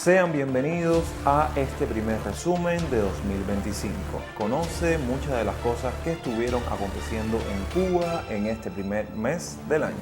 Sean bienvenidos a este primer resumen de 2025. Conoce muchas de las cosas que estuvieron aconteciendo en Cuba en este primer mes del año.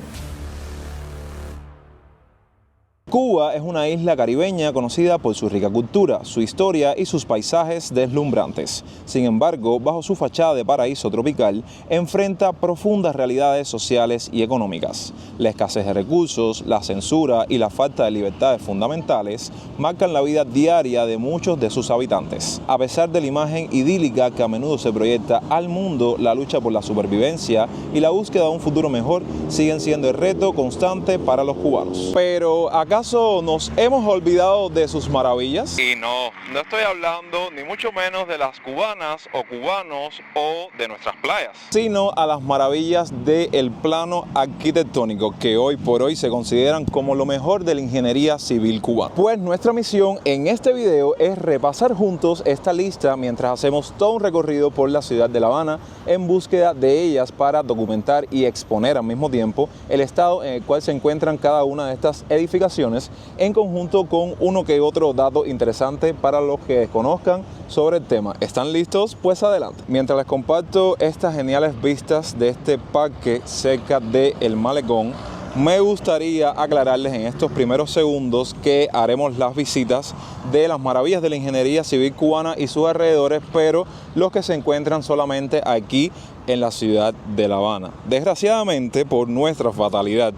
Cuba es una isla caribeña conocida por su rica cultura, su historia y sus paisajes deslumbrantes. Sin embargo, bajo su fachada de paraíso tropical, enfrenta profundas realidades sociales y económicas. La escasez de recursos, la censura y la falta de libertades fundamentales marcan la vida diaria de muchos de sus habitantes. A pesar de la imagen idílica que a menudo se proyecta al mundo, la lucha por la supervivencia y la búsqueda de un futuro mejor siguen siendo el reto constante para los cubanos. Pero, ¿acaso nos hemos olvidado de sus maravillas? Y no estoy hablando ni mucho menos de las cubanas o cubanos o de nuestras playas, sino a las maravillas del plano arquitectónico que hoy por hoy se consideran como lo mejor de la ingeniería civil cubana. Pues nuestra misión en este video es repasar juntos esta lista mientras hacemos todo un recorrido por la ciudad de La Habana en búsqueda de ellas para documentar y exponer al mismo tiempo el estado en el cual se encuentran cada una de estas edificaciones, en conjunto con uno que otro dato interesante para los que desconozcan sobre el tema. ¿Están listos? Pues adelante. Mientras les comparto estas geniales vistas de este parque cerca del malecón, me gustaría aclararles en estos primeros segundos que haremos las visitas de las maravillas de la ingeniería civil cubana y sus alrededores, pero los que se encuentran solamente aquí en la ciudad de La Habana. Desgraciadamente, por nuestra fatalidad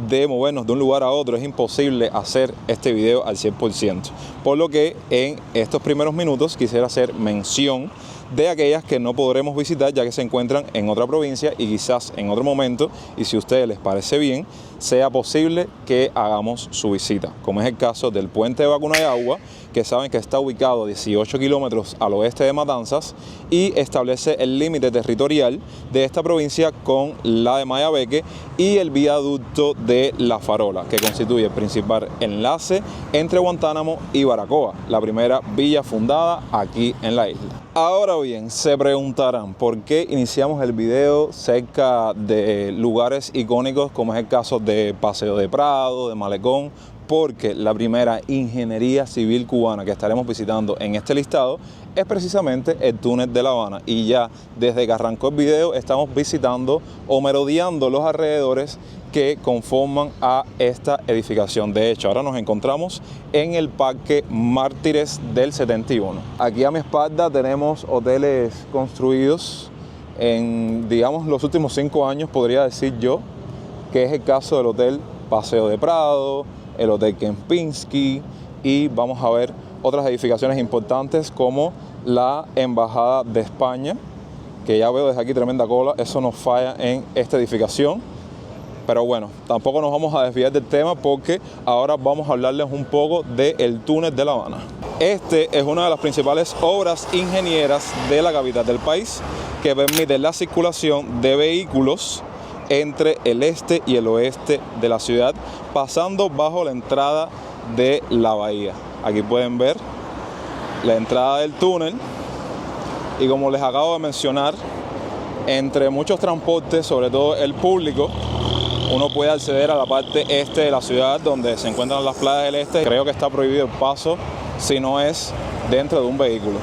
de movernos de un lugar a otro, es imposible hacer este video al 100%. Por lo que en estos primeros minutos quisiera hacer mención de aquellas que no podremos visitar ya que se encuentran en otra provincia y quizás en otro momento, y si a ustedes les parece bien, sea posible que hagamos su visita, como es el caso del puente de Vacunayagua, que saben que está ubicado a 18 kilómetros al oeste de Matanzas y establece el límite territorial de esta provincia con la de Mayabeque, y el viaducto de La Farola, que constituye el principal enlace entre Guantánamo y Baracoa, la primera villa fundada aquí en la isla. Ahora bien, se preguntarán por qué iniciamos el video cerca de lugares icónicos como es el caso de Paseo de Prado, de Malecón, porque la primera ingeniería civil cubana que estaremos visitando en este listado es precisamente el túnel de La Habana, y ya desde que arrancó el video estamos visitando o merodeando los alrededores que conforman a esta edificación. De hecho, ahora nos encontramos en el Parque Mártires del 71. Aquí a mi espalda tenemos hoteles construidos en, digamos, los últimos 5 años, podría decir yo, que es el caso del Hotel Paseo de Prado, el Hotel Kempinski, y vamos a ver otras edificaciones importantes como la Embajada de España, que ya veo desde aquí tremenda cola, eso nos falla en esta edificación. Pero bueno, tampoco nos vamos a desviar del tema porque ahora vamos a hablarles un poco del túnel de La Habana. Este es una de las principales obras ingenieras de la capital del país que permite la circulación de vehículos entre el este y el oeste de la ciudad, pasando bajo la entrada de la bahía. Aquí pueden ver la entrada del túnel y, como les acabo de mencionar, entre muchos transportes, sobre todo el público, uno puede acceder a la parte este de la ciudad donde se encuentran las playas del este. Creo que está prohibido el paso si no es dentro de un vehículo.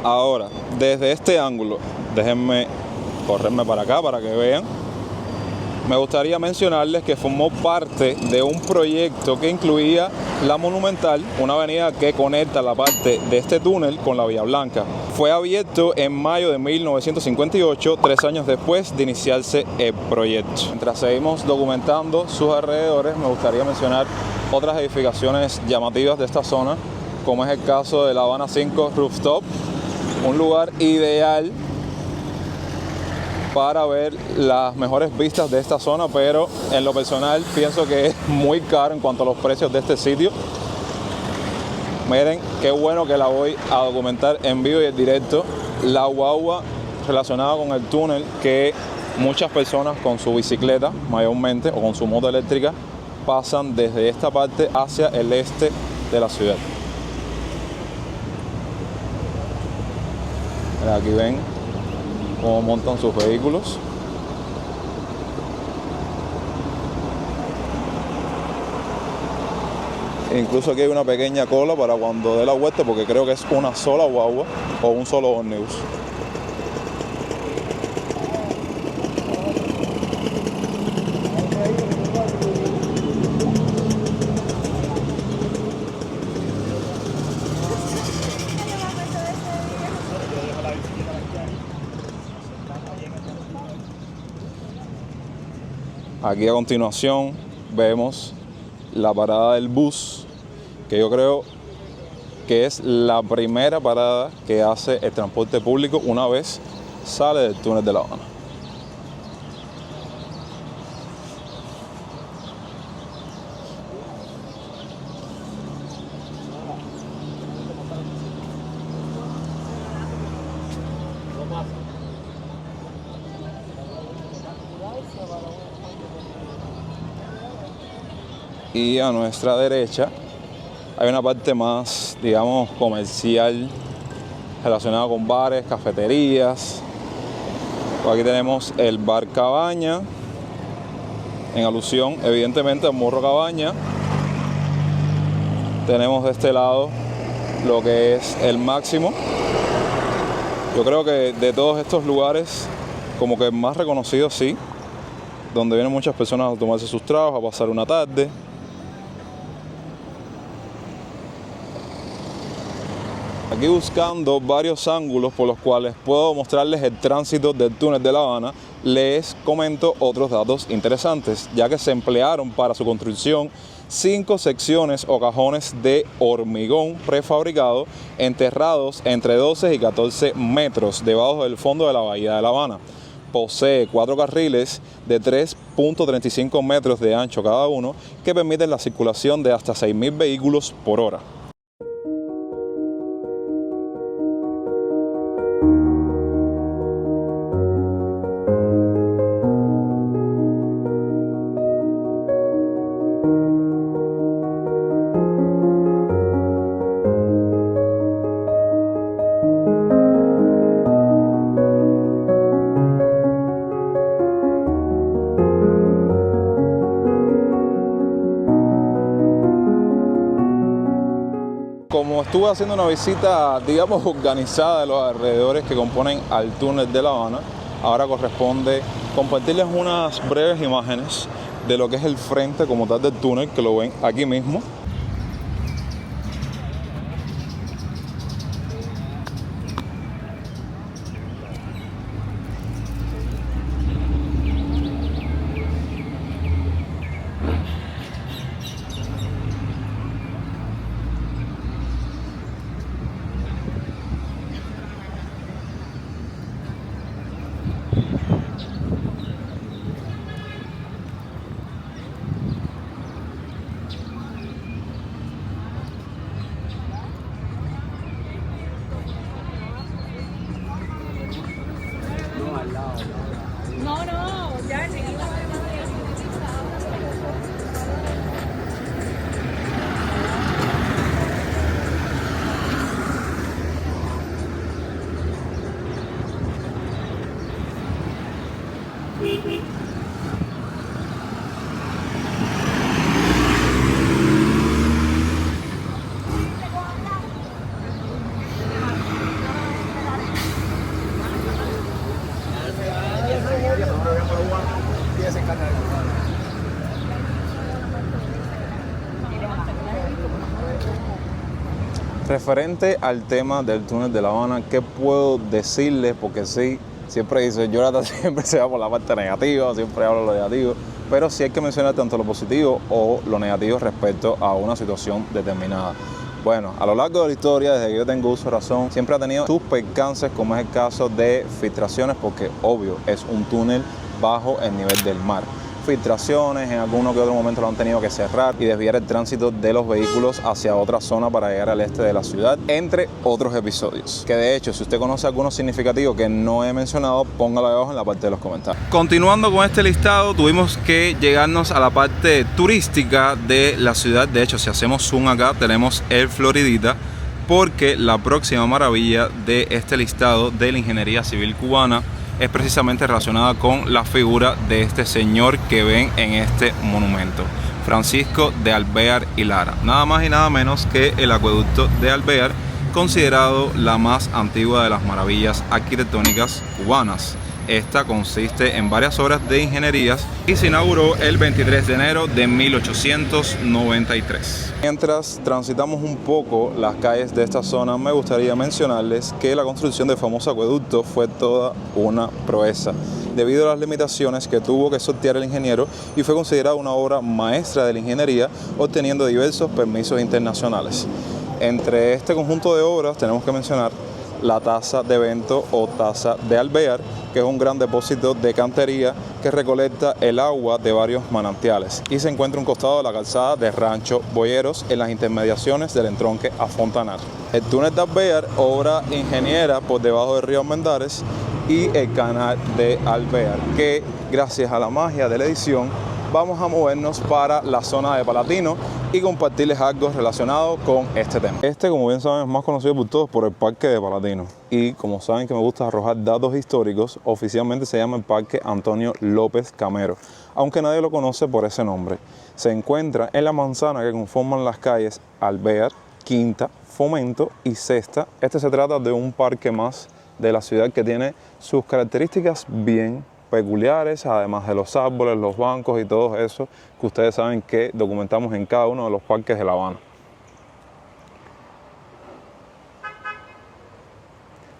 Ahora, desde este ángulo, déjenme correrme para acá para que vean. Me gustaría mencionarles que formó parte de un proyecto que incluía la Monumental, una avenida que conecta la parte de este túnel con la Vía Blanca. Fue abierto en mayo de 1958, 3 años después de iniciarse el proyecto. Mientras seguimos documentando sus alrededores, me gustaría mencionar otras edificaciones llamativas de esta zona, como es el caso de La Habana 5 Rooftop, un lugar ideal para ver las mejores vistas de esta zona, pero en lo personal pienso que es muy caro en cuanto a los precios de este sitio. Miren qué bueno que la voy a documentar en vivo y en directo. La guagua relacionada con el túnel que muchas personas con su bicicleta mayormente o con su moto eléctrica pasan desde esta parte hacia el este de la ciudad. Aquí ven cómo montan sus vehículos. Incluso aquí hay una pequeña cola para cuando dé la vuelta, porque creo que es una sola guagua o un solo ómnibus. Aquí a continuación vemos la parada del bus, que yo creo que es la primera parada que hace el transporte público una vez sale del túnel de La Habana. Y a nuestra derecha hay una parte más, digamos, comercial, relacionada con bares, cafeterías. Por aquí tenemos el bar Cabaña, en alusión evidentemente al Morro Cabaña. Tenemos de este lado lo que es el Máximo. Yo creo que de todos estos lugares, como que el más reconocido, sí, donde vienen muchas personas a tomarse sus tragos, a pasar una tarde. Aquí buscando varios ángulos por los cuales puedo mostrarles el tránsito del túnel de La Habana, les comento otros datos interesantes, ya que se emplearon para su construcción 5 secciones o cajones de hormigón prefabricado enterrados entre 12 y 14 metros debajo del fondo de la bahía de La Habana. Posee 4 carriles de 3.35 metros de ancho cada uno que permiten la circulación de hasta 6.000 vehículos por hora. Como estuve haciendo una visita, digamos, organizada de los alrededores que componen al túnel de La Habana, ahora corresponde compartirles unas breves imágenes de lo que es el frente como tal del túnel, que lo ven aquí mismo. No, ya enseguida. Referente al tema del túnel de La Habana, ¿qué puedo decirles? Porque sí, siempre dice, Jonathan siempre se va por la parte negativa, siempre habla lo negativo, pero sí hay que mencionar tanto lo positivo o lo negativo respecto a una situación determinada. Bueno, a lo largo de la historia, desde que yo tengo uso de razón, siempre ha tenido sus percances, como es el caso de filtraciones, porque obvio, es un túnel bajo el nivel del mar. filtraciones, en alguno que otro momento lo han tenido que cerrar y desviar el tránsito de los vehículos hacia otra zona para llegar al este de la ciudad, entre otros episodios. Que de hecho, si usted conoce alguno significativo que no he mencionado, póngalo abajo en la parte de los comentarios. Continuando con este listado, tuvimos que llegarnos a la parte turística de la ciudad. De hecho, si hacemos zoom acá, tenemos el Floridita, porque la próxima maravilla de este listado de la ingeniería civil cubana es precisamente relacionada con la figura de este señor que ven en este monumento, Francisco de Alvear y Lara, nada más y nada menos que el acueducto de Alvear, considerado la más antigua de las maravillas arquitectónicas cubanas. Esta consiste en varias obras de ingenierías y se inauguró el 23 de enero de 1893. Mientras transitamos un poco las calles de esta zona, me gustaría mencionarles que la construcción del famoso acueducto fue toda una proeza, debido a las limitaciones que tuvo que sortear el ingeniero, y fue considerada una obra maestra de la ingeniería, obteniendo diversos permisos internacionales. Entre este conjunto de obras tenemos que mencionar la Taza de Vento o Taza de Alvear, que es un gran depósito de cantería que recolecta el agua de varios manantiales y se encuentra a un costado de la calzada de Rancho Boyeros, en las intermediaciones del entronque a Fontanar. El túnel de Alvear, obra ingeniera por debajo del río Almendares, y el canal de Alvear, que gracias a la magia de la edición vamos a movernos para la zona de Palatino y compartirles algo relacionado con este tema. Este, como bien saben, es más conocido por todos por el Parque de Palatino. Y como saben que me gusta arrojar datos históricos, oficialmente se llama el Parque Antonio López Camero, aunque nadie lo conoce por ese nombre. Se encuentra en la manzana que conforman las calles Alvear, Quinta, Fomento y Sexta. Este se trata de un parque más de la ciudad que tiene sus características bien peculiares, además de los árboles, los bancos y todo eso que ustedes saben que documentamos en cada uno de los parques de La Habana.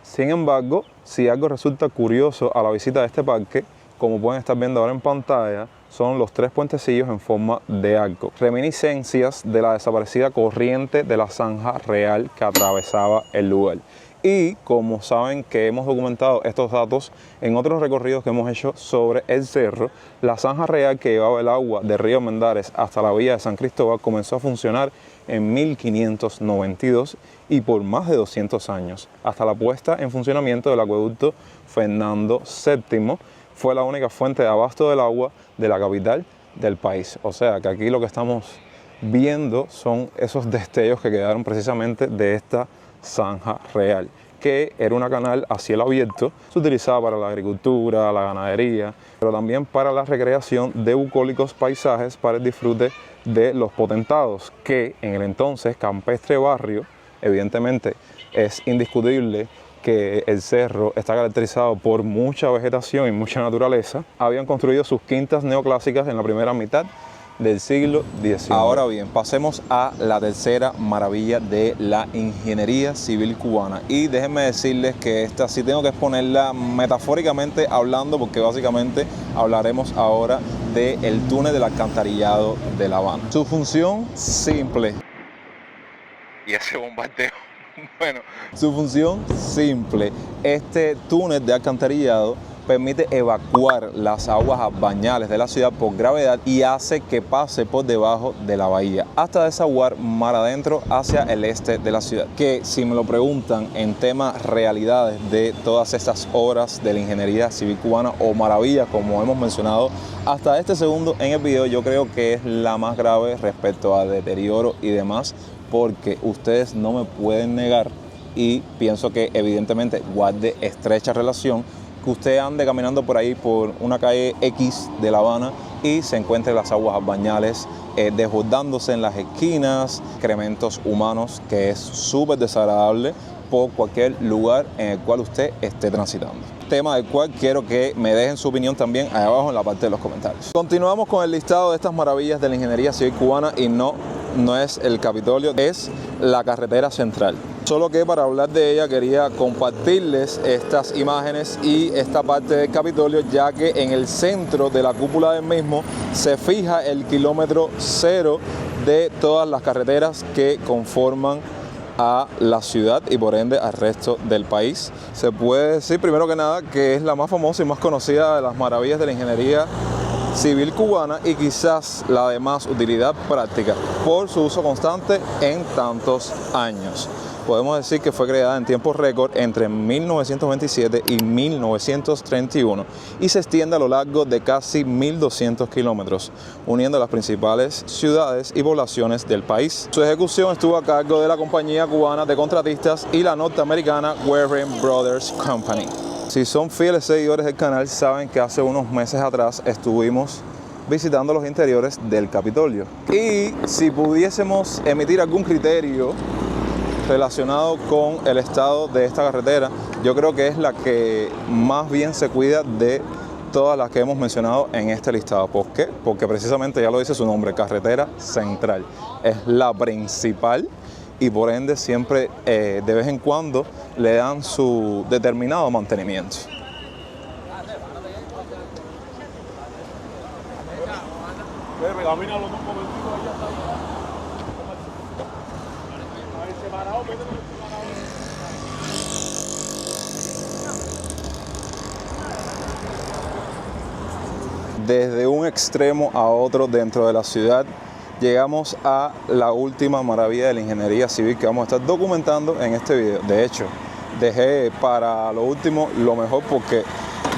Sin embargo, si algo resulta curioso a la visita de este parque, como pueden estar viendo ahora en pantalla, son los tres puentecillos en forma de arco, reminiscencias de la desaparecida corriente de la zanja real que atravesaba el lugar. Y como saben que hemos documentado estos datos en otros recorridos que hemos hecho sobre el cerro, la zanja real que llevaba el agua de Río Mendares hasta la villa de San Cristóbal comenzó a funcionar en 1592 y por más de 200 años, hasta la puesta en funcionamiento del acueducto Fernando VII, fue la única fuente de abasto del agua de la capital del país. O sea que aquí lo que estamos viendo son esos destellos que quedaron precisamente de esta zanja real, que era una canal a cielo abierto. Se utilizaba para la agricultura, la ganadería, pero también para la recreación de bucólicos paisajes para el disfrute de los potentados, que en el entonces campestre barrio, evidentemente es indiscutible que el cerro está caracterizado por mucha vegetación y mucha naturaleza, habían construido sus quintas neoclásicas en la primera mitad del siglo XIX. Ahora bien, pasemos a la tercera maravilla de la ingeniería civil cubana, y déjenme decirles que esta sí tengo que exponerla metafóricamente hablando, porque básicamente hablaremos ahora del túnel del alcantarillado de La Habana. Su función simple. Y ese bombardeo. Bueno, su función simple. Este túnel de alcantarillado permite evacuar las aguas bañales de la ciudad por gravedad y hace que pase por debajo de la bahía hasta desaguar mar adentro hacia el este de la ciudad. Que si me lo preguntan en temas realidades de todas estas obras de la ingeniería civil cubana o maravillas como hemos mencionado hasta este segundo en el video, yo creo que es la más grave respecto a deterioro y demás, porque ustedes no me pueden negar, y pienso que evidentemente guarde estrecha relación, que usted ande caminando por ahí por una calle X de La Habana y se encuentre las aguas bañales desbordándose en las esquinas, excrementos humanos, que es súper desagradable por cualquier lugar en el cual usted esté transitando. Tema del cual quiero que me dejen su opinión también ahí abajo en la parte de los comentarios. Continuamos con el listado de estas maravillas de la ingeniería civil cubana, y no es el Capitolio, es la carretera central. Solo que para hablar de ella quería compartirles estas imágenes y esta parte del Capitolio, ya que en el centro de la cúpula del mismo se fija el kilómetro cero de todas las carreteras que conforman a la ciudad y por ende al resto del país. Se puede decir primero que nada que es la más famosa y más conocida de las maravillas de la ingeniería civil cubana y quizás la de más utilidad práctica por su uso constante en tantos años. Podemos decir que fue creada en tiempo récord entre 1927 y 1931 y se extiende a lo largo de casi 1.200 kilómetros, uniendo las principales ciudades y poblaciones del país. Su ejecución estuvo a cargo de la compañía cubana de contratistas y la norteamericana Warren Brothers Company. Si son fieles seguidores del canal, saben que hace unos meses atrás estuvimos visitando los interiores del Capitolio. Y si pudiésemos emitir algún criterio relacionado con el estado de esta carretera, yo creo que es la que más bien se cuida de todas las que hemos mencionado en este listado. ¿Por qué? Porque precisamente ya lo dice su nombre, carretera central. Es la principal y por ende siempre de vez en cuando le dan su determinado mantenimiento. Desde un extremo a otro dentro de la ciudad, llegamos a la última maravilla de la ingeniería civil que vamos a estar documentando en este video. De hecho, dejé para lo último lo mejor porque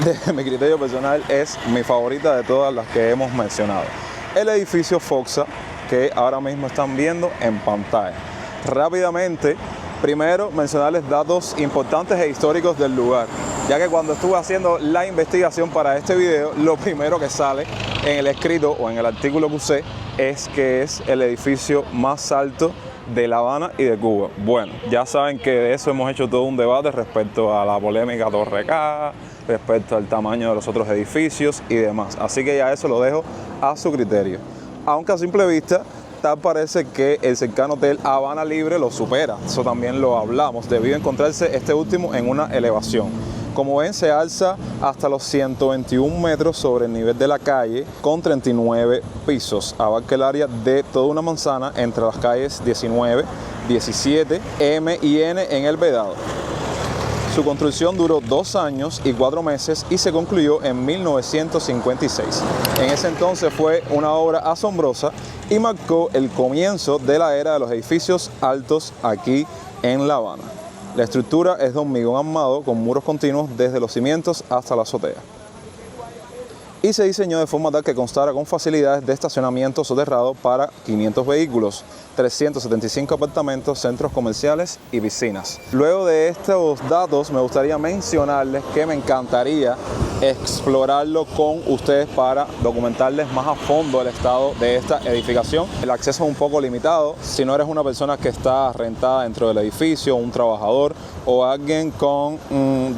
desde mi criterio personal es mi favorita de todas las que hemos mencionado. El edificio Foxa, que ahora mismo están viendo en pantalla. Rápidamente, primero mencionarles datos importantes e históricos del lugar, ya que cuando estuve haciendo la investigación para este video, lo primero que sale en el escrito o en el artículo que usé es que es el edificio más alto de La Habana y de Cuba. Bueno, ya saben que de eso hemos hecho todo un debate respecto a la polémica Torre K, respecto al tamaño de los otros edificios y demás. Así que ya eso lo dejo a su criterio. Aunque a simple vista, tal parece que el cercano hotel Habana Libre lo supera. Eso también lo hablamos, debido a encontrarse este último en una elevación. Como ven, se alza hasta los 121 metros sobre el nivel de la calle, con 39 pisos. Abarca el área de toda una manzana entre las calles 19, 17, M y N en el Vedado. Su construcción duró 2 años y 4 meses y se concluyó en 1956. En ese entonces fue una obra asombrosa y marcó el comienzo de la era de los edificios altos aquí en La Habana. La estructura es de hormigón armado con muros continuos desde los cimientos hasta la azotea. Y se diseñó de forma tal que constara con facilidades de estacionamiento soterrado para 500 vehículos, 375 apartamentos, centros comerciales y piscinas. Luego de estos datos me gustaría mencionarles que me encantaría explorarlo con ustedes para documentarles más a fondo el estado de esta edificación. El acceso es un poco limitado. Si no eres una persona que está rentada dentro del edificio, un trabajador o alguien con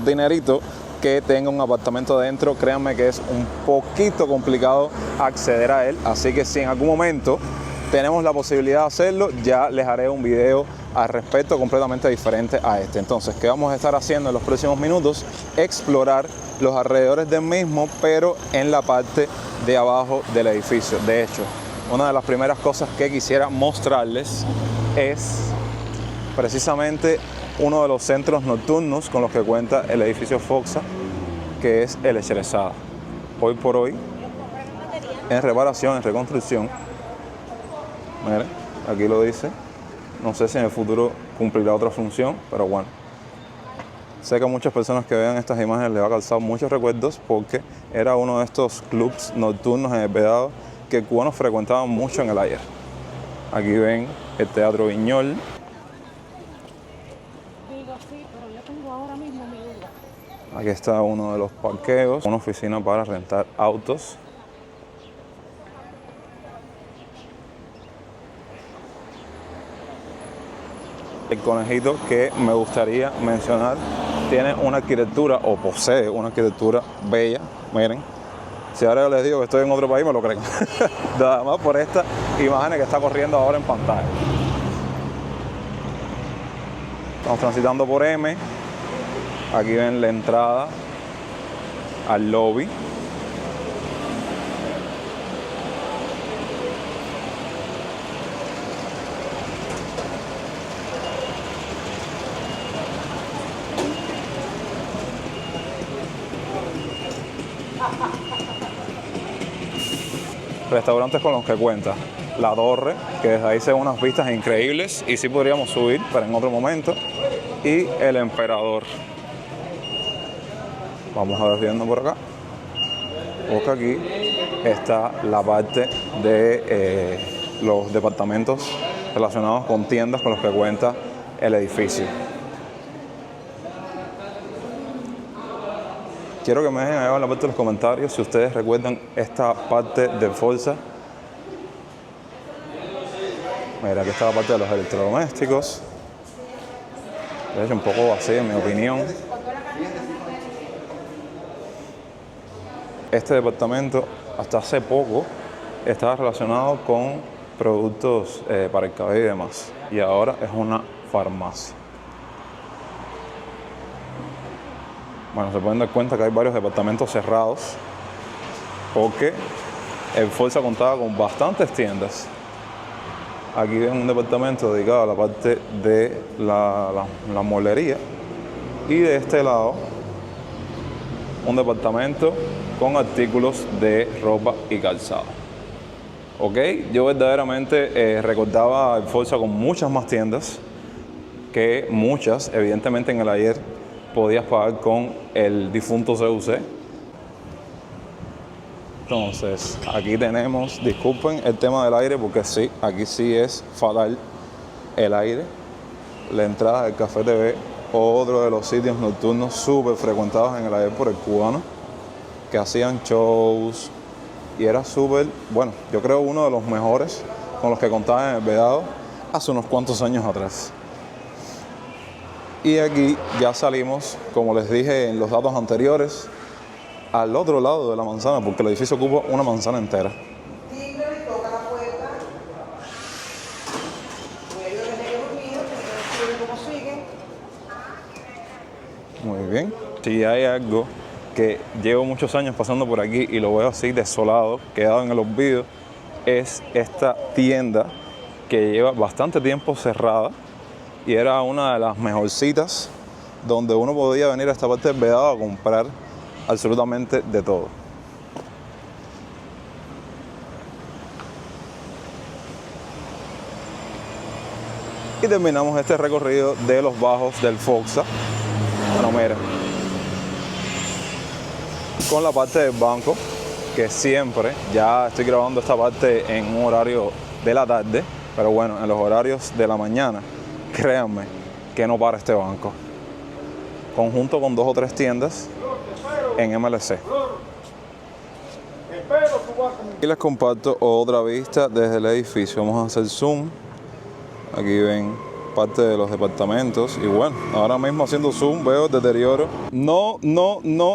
dinerito que tenga un apartamento adentro, créanme que es un poquito complicado acceder a él. Así que si en algún momento tenemos la posibilidad de hacerlo, ya les haré un video al respecto completamente diferente a este. Entonces, ¿qué vamos a estar haciendo en los próximos minutos? Explorar los alrededores del mismo, pero en la parte de abajo del edificio. De hecho, una de las primeras cosas que quisiera mostrarles es precisamente uno de los centros nocturnos con los que cuenta el edificio Foxa, que es el Echerezada. Hoy por hoy, en reparación, en reconstrucción. Miren, aquí lo dice. No sé si en el futuro cumplirá otra función, pero bueno. Sé que a muchas personas que vean estas imágenes les va a causar muchos recuerdos porque era uno de estos clubs nocturnos en el Vedado que cubanos frecuentaban mucho en el ayer. Aquí ven el Teatro Viñol. Aquí está uno de los parqueos, una oficina para rentar autos. El conejito que me gustaría mencionar tiene una arquitectura, o posee una arquitectura bella. Miren, si ahora yo les digo que estoy en otro país, me lo creen. Nada más por esta imagen que está corriendo ahora en pantalla. Estamos transitando por M. Aquí ven la entrada al lobby. restaurantes con los que cuenta. La torre, que desde ahí se ven unas vistas increíbles y sí podríamos subir, pero en otro momento. Y el Emperador. Vamos a ver viendo por acá. Porque aquí está la parte de los departamentos relacionados con tiendas con los que cuenta el edificio. Quiero que me dejen ahí en la parte de los comentarios si ustedes recuerdan esta parte de Forza. Mira, aquí está la parte de los electrodomésticos. De hecho, un poco vacía en mi opinión. Este departamento hasta hace poco estaba relacionado con productos para el cabello y demás. Y ahora es una farmacia. Bueno, se pueden dar cuenta que hay varios departamentos cerrados porque el Forza contaba con bastantes tiendas. Aquí ven un departamento dedicado a la parte de la mueblería y de este lado un departamento con artículos de ropa y calzado. Ok, yo verdaderamente recordaba el Forza con muchas más tiendas, que muchas, evidentemente en el ayer podías pagar con el difunto CUC. Entonces, aquí tenemos, disculpen el tema del aire porque sí, aquí sí es fatal el aire. La entrada del Café TV, otro de los sitios nocturnos súper frecuentados en el ayer por el cubano, que hacían shows y era súper, bueno, yo creo uno de los mejores con los que contaba en el Vedado hace unos cuantos años atrás. Y aquí ya salimos, como les dije en los datos anteriores, al otro lado de la manzana, porque el edificio ocupa una manzana entera. Muy bien. Si hay algo que llevo muchos años pasando por aquí y lo veo así desolado, quedado en el olvido, es esta tienda que lleva bastante tiempo cerrada y era una de las mejorcitas donde uno podía venir a esta parte del Vedado a comprar absolutamente de todo. Y terminamos este recorrido de los bajos del Forza. Bueno, mira, con la parte del banco, que siempre, ya estoy grabando esta parte en un horario de la tarde, pero bueno, en los horarios de la mañana, créanme que no para este banco. Conjunto con 2 o 3 tiendas en MLC. Y les comparto otra vista desde el edificio. Vamos a hacer zoom. Aquí ven parte de los departamentos y bueno, ahora mismo haciendo zoom veo el deterioro. No,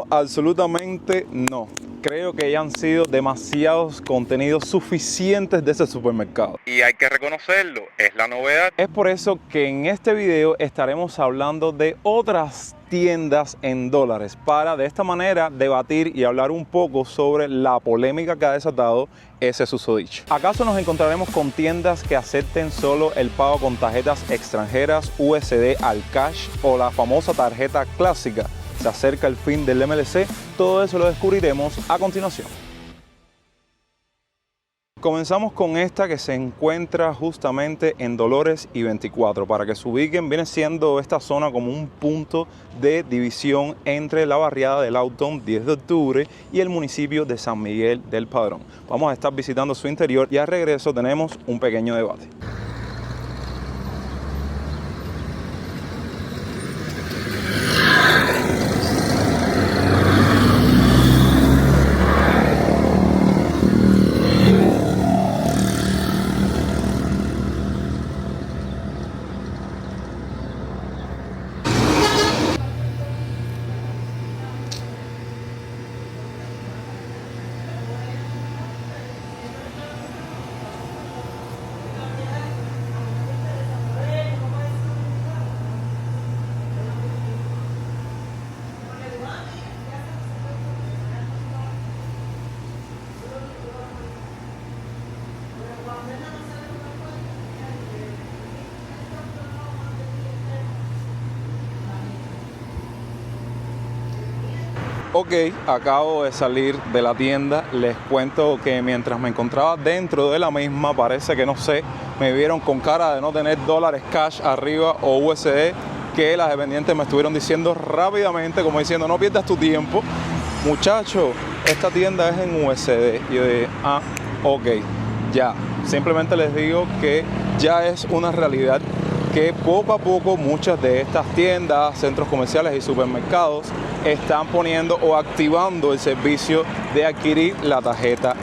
absolutamente no. Creo que ya han sido demasiados contenidos suficientes de ese supermercado. Y hay que reconocerlo, es la novedad. Es por eso que en este video estaremos hablando de otras tiendas en dólares para de esta manera debatir y hablar un poco sobre la polémica que ha desatado ese susodicho. ¿Acaso nos encontraremos con tiendas que acepten solo el pago con tarjetas extranjeras, USD al cash o la famosa tarjeta clásica? Se acerca el fin del MLC, todo eso lo descubriremos a continuación. Comenzamos con esta que se encuentra justamente en Dolores y 24. Para que se ubiquen, viene siendo esta zona como un punto de división entre la barriada del Autón 10 de octubre y el municipio de San Miguel del Padrón. Vamos a estar visitando su interior y al regreso tenemos un pequeño debate. Ok, acabo de salir de la tienda. Les cuento que mientras me encontraba dentro de la misma, parece que no sé, me vieron con cara de no tener dólares cash arriba o USD, que las dependientes me estuvieron diciendo rápidamente, como diciendo, no pierdas tu tiempo, muchacho, esta tienda es en USD. Y yo dije, ok, ya. Simplemente les digo que ya es una realidad que poco a poco muchas de estas tiendas, centros comerciales y supermercados están poniendo o activando el servicio de adquirir la tarjeta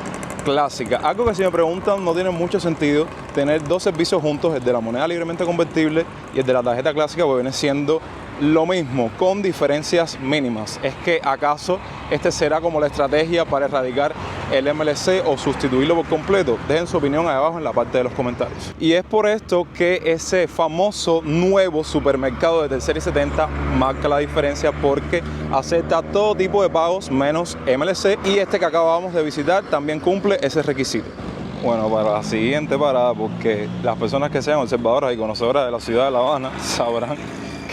clásica. Algo que si me preguntan no tiene mucho sentido tener dos servicios juntos, el de la moneda libremente convertible y el de la tarjeta clásica, porque viene siendo lo mismo, con diferencias mínimas. ¿Es que acaso este será como la estrategia para erradicar el MLC o sustituirlo por completo? Dejen su opinión ahí abajo en la parte de los comentarios. Y es por esto que ese famoso nuevo supermercado de Tercera y 70 marca la diferencia, porque acepta todo tipo de pagos menos MLC, y este que acabamos de visitar también cumple ese requisito. Bueno, para la siguiente parada, porque las personas que sean observadoras y conocedoras de la ciudad de La Habana sabrán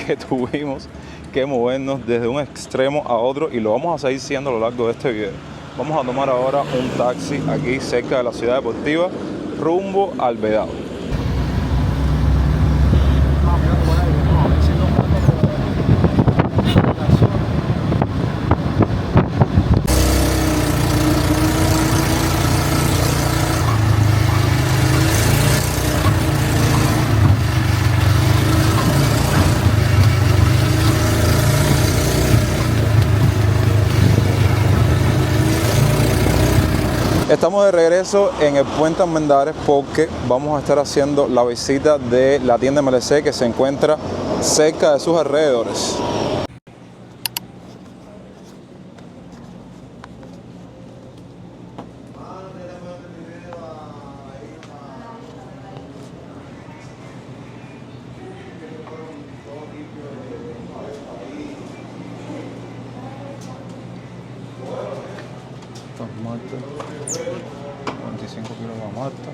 que tuvimos que movernos desde un extremo a otro, y lo vamos a seguir siendo a lo largo de este video. Vamos a tomar ahora un taxi aquí cerca de la ciudad deportiva rumbo al Vedado. Estamos de regreso en el Puente Almendares porque vamos a estar haciendo la visita de la tienda MLC que se encuentra cerca de sus alrededores. Malta, 25 kilos de malta,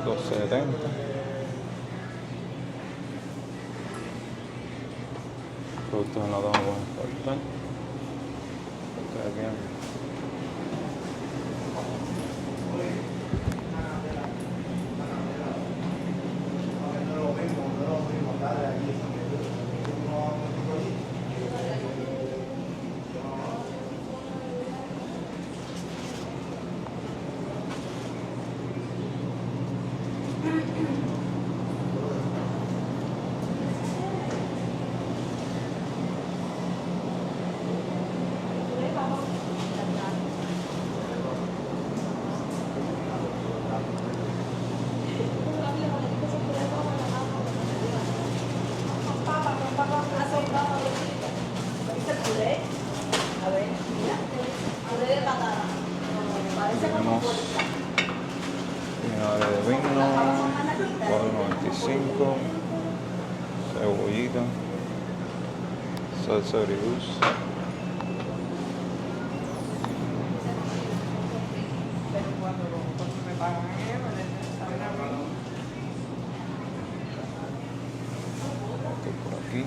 2.70. Productos enlatados con cartón. Tenemos vinagre de vino, 4.95, cebollita, salsa agridulce, por aquí.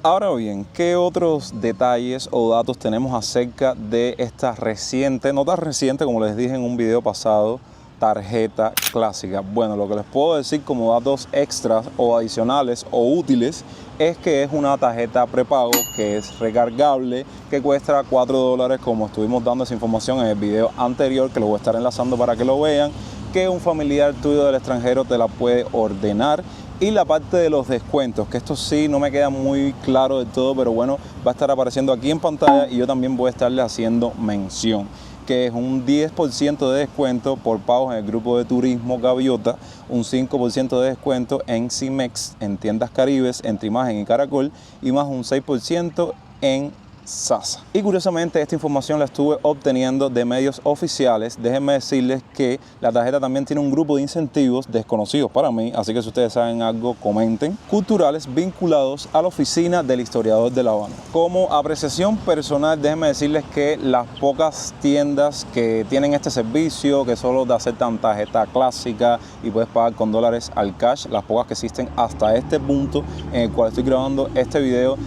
Ahora bien, ¿qué otros detalles o datos tenemos acerca de esta reciente, no tan reciente como les dije en un video pasado, tarjeta clásica? Bueno, lo que les puedo decir como datos extras o adicionales o útiles es que es una tarjeta prepago que es recargable, que cuesta $4, como estuvimos dando esa información en el video anterior, que lo voy a estar enlazando para que lo vean, que un familiar tuyo del extranjero te la puede ordenar. Y la parte de los descuentos, que esto sí no me queda muy claro del todo, pero bueno, va a estar apareciendo aquí en pantalla y yo también voy a estarle haciendo mención, que es un 10% de descuento por pagos en el grupo de turismo Gaviota, un 5% de descuento en Cimex, en tiendas Caribes, entre Imagen y Caracol, y más un 6% en Sasa. Y curiosamente esta información la estuve obteniendo de medios oficiales. Déjenme decirles que la tarjeta también tiene un grupo de incentivos desconocidos para mí, así que si ustedes saben algo, comenten, culturales vinculados a la oficina del historiador de La Habana. Como apreciación personal, déjenme decirles que las pocas tiendas que tienen este servicio, que solo aceptan tarjeta clásica y puedes pagar con dólares al cash, las pocas que existen hasta este punto en el cual estoy grabando este video,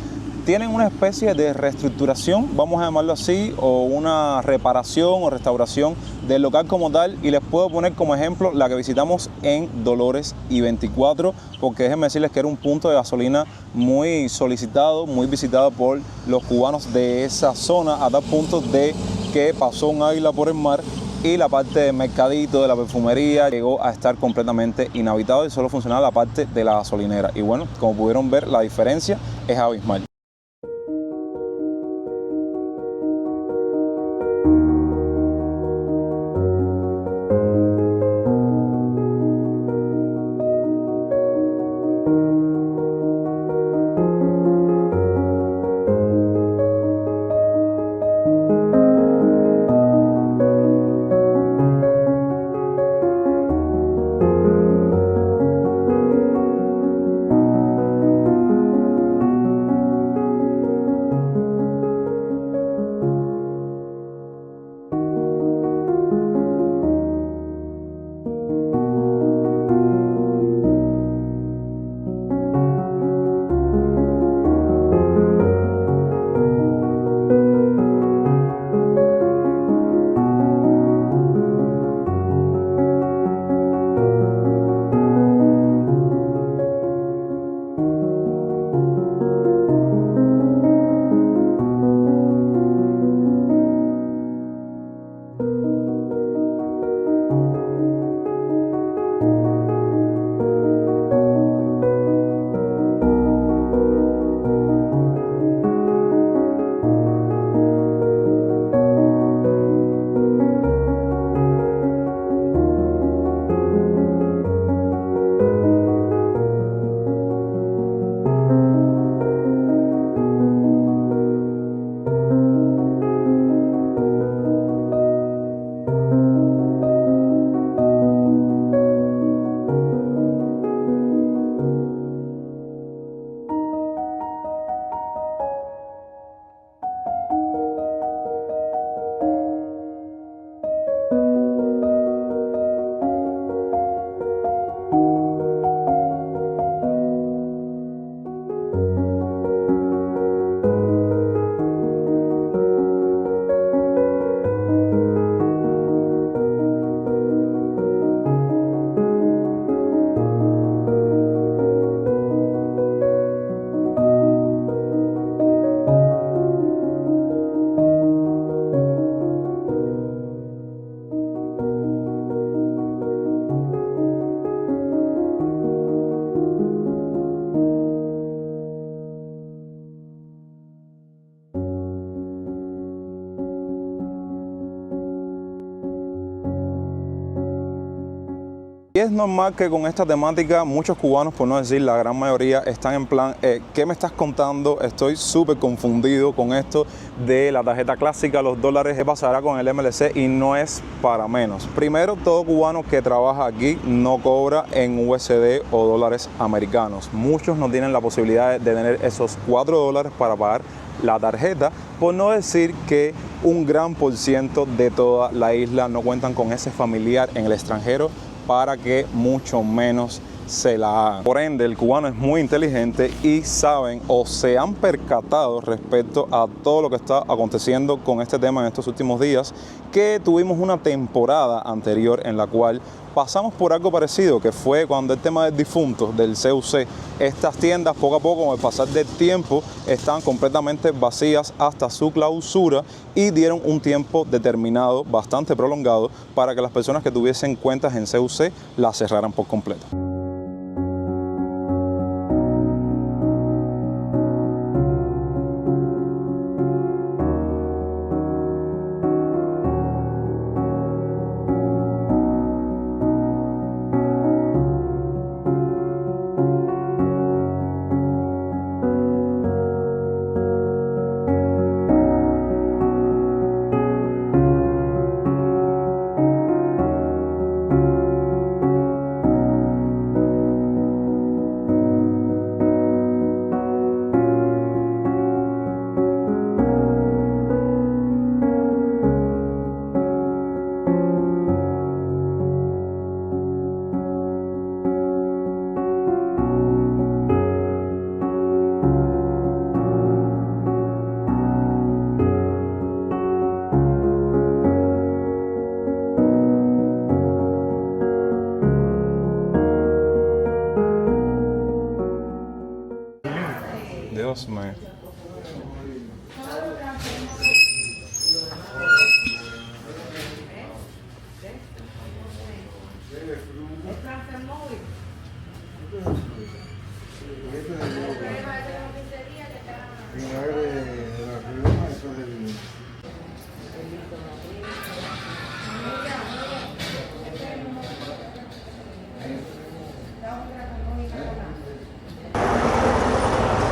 tienen una especie de reestructuración, vamos a llamarlo así, o una reparación o restauración del local como tal, y les puedo poner como ejemplo la que visitamos en Dolores y 24, porque déjenme decirles que era un punto de gasolina muy solicitado, muy visitado por los cubanos de esa zona, a tal punto de que pasó un águila por el mar y la parte del mercadito, de la perfumería, llegó a estar completamente inhabitado y solo funcionaba la parte de la gasolinera. Y bueno, como pudieron ver, la diferencia es abismal. Y es normal que con esta temática muchos cubanos, por no decir la gran mayoría, están en plan, ¿qué me estás contando? Estoy súper confundido con esto de la tarjeta clásica, los dólares, ¿qué pasará con el MLC? Y no es para menos. Primero, todo cubano que trabaja aquí no cobra en USD o dólares americanos. Muchos no tienen la posibilidad de tener esos 4 dólares para pagar la tarjeta, por no decir que un gran por ciento de toda la isla no cuentan con ese familiar en el extranjero para que mucho menos se la hagan. Por ende, el cubano es muy inteligente y saben o se han percatado respecto a todo lo que está aconteciendo con este tema en estos últimos días, que tuvimos una temporada anterior en la cual pasamos por algo parecido, que fue cuando el tema del difunto, del CUC, estas tiendas poco a poco, con el pasar del tiempo, estaban completamente vacías hasta su clausura y dieron un tiempo determinado, bastante prolongado, para que las personas que tuviesen cuentas en CUC las cerraran por completo. Dios mío.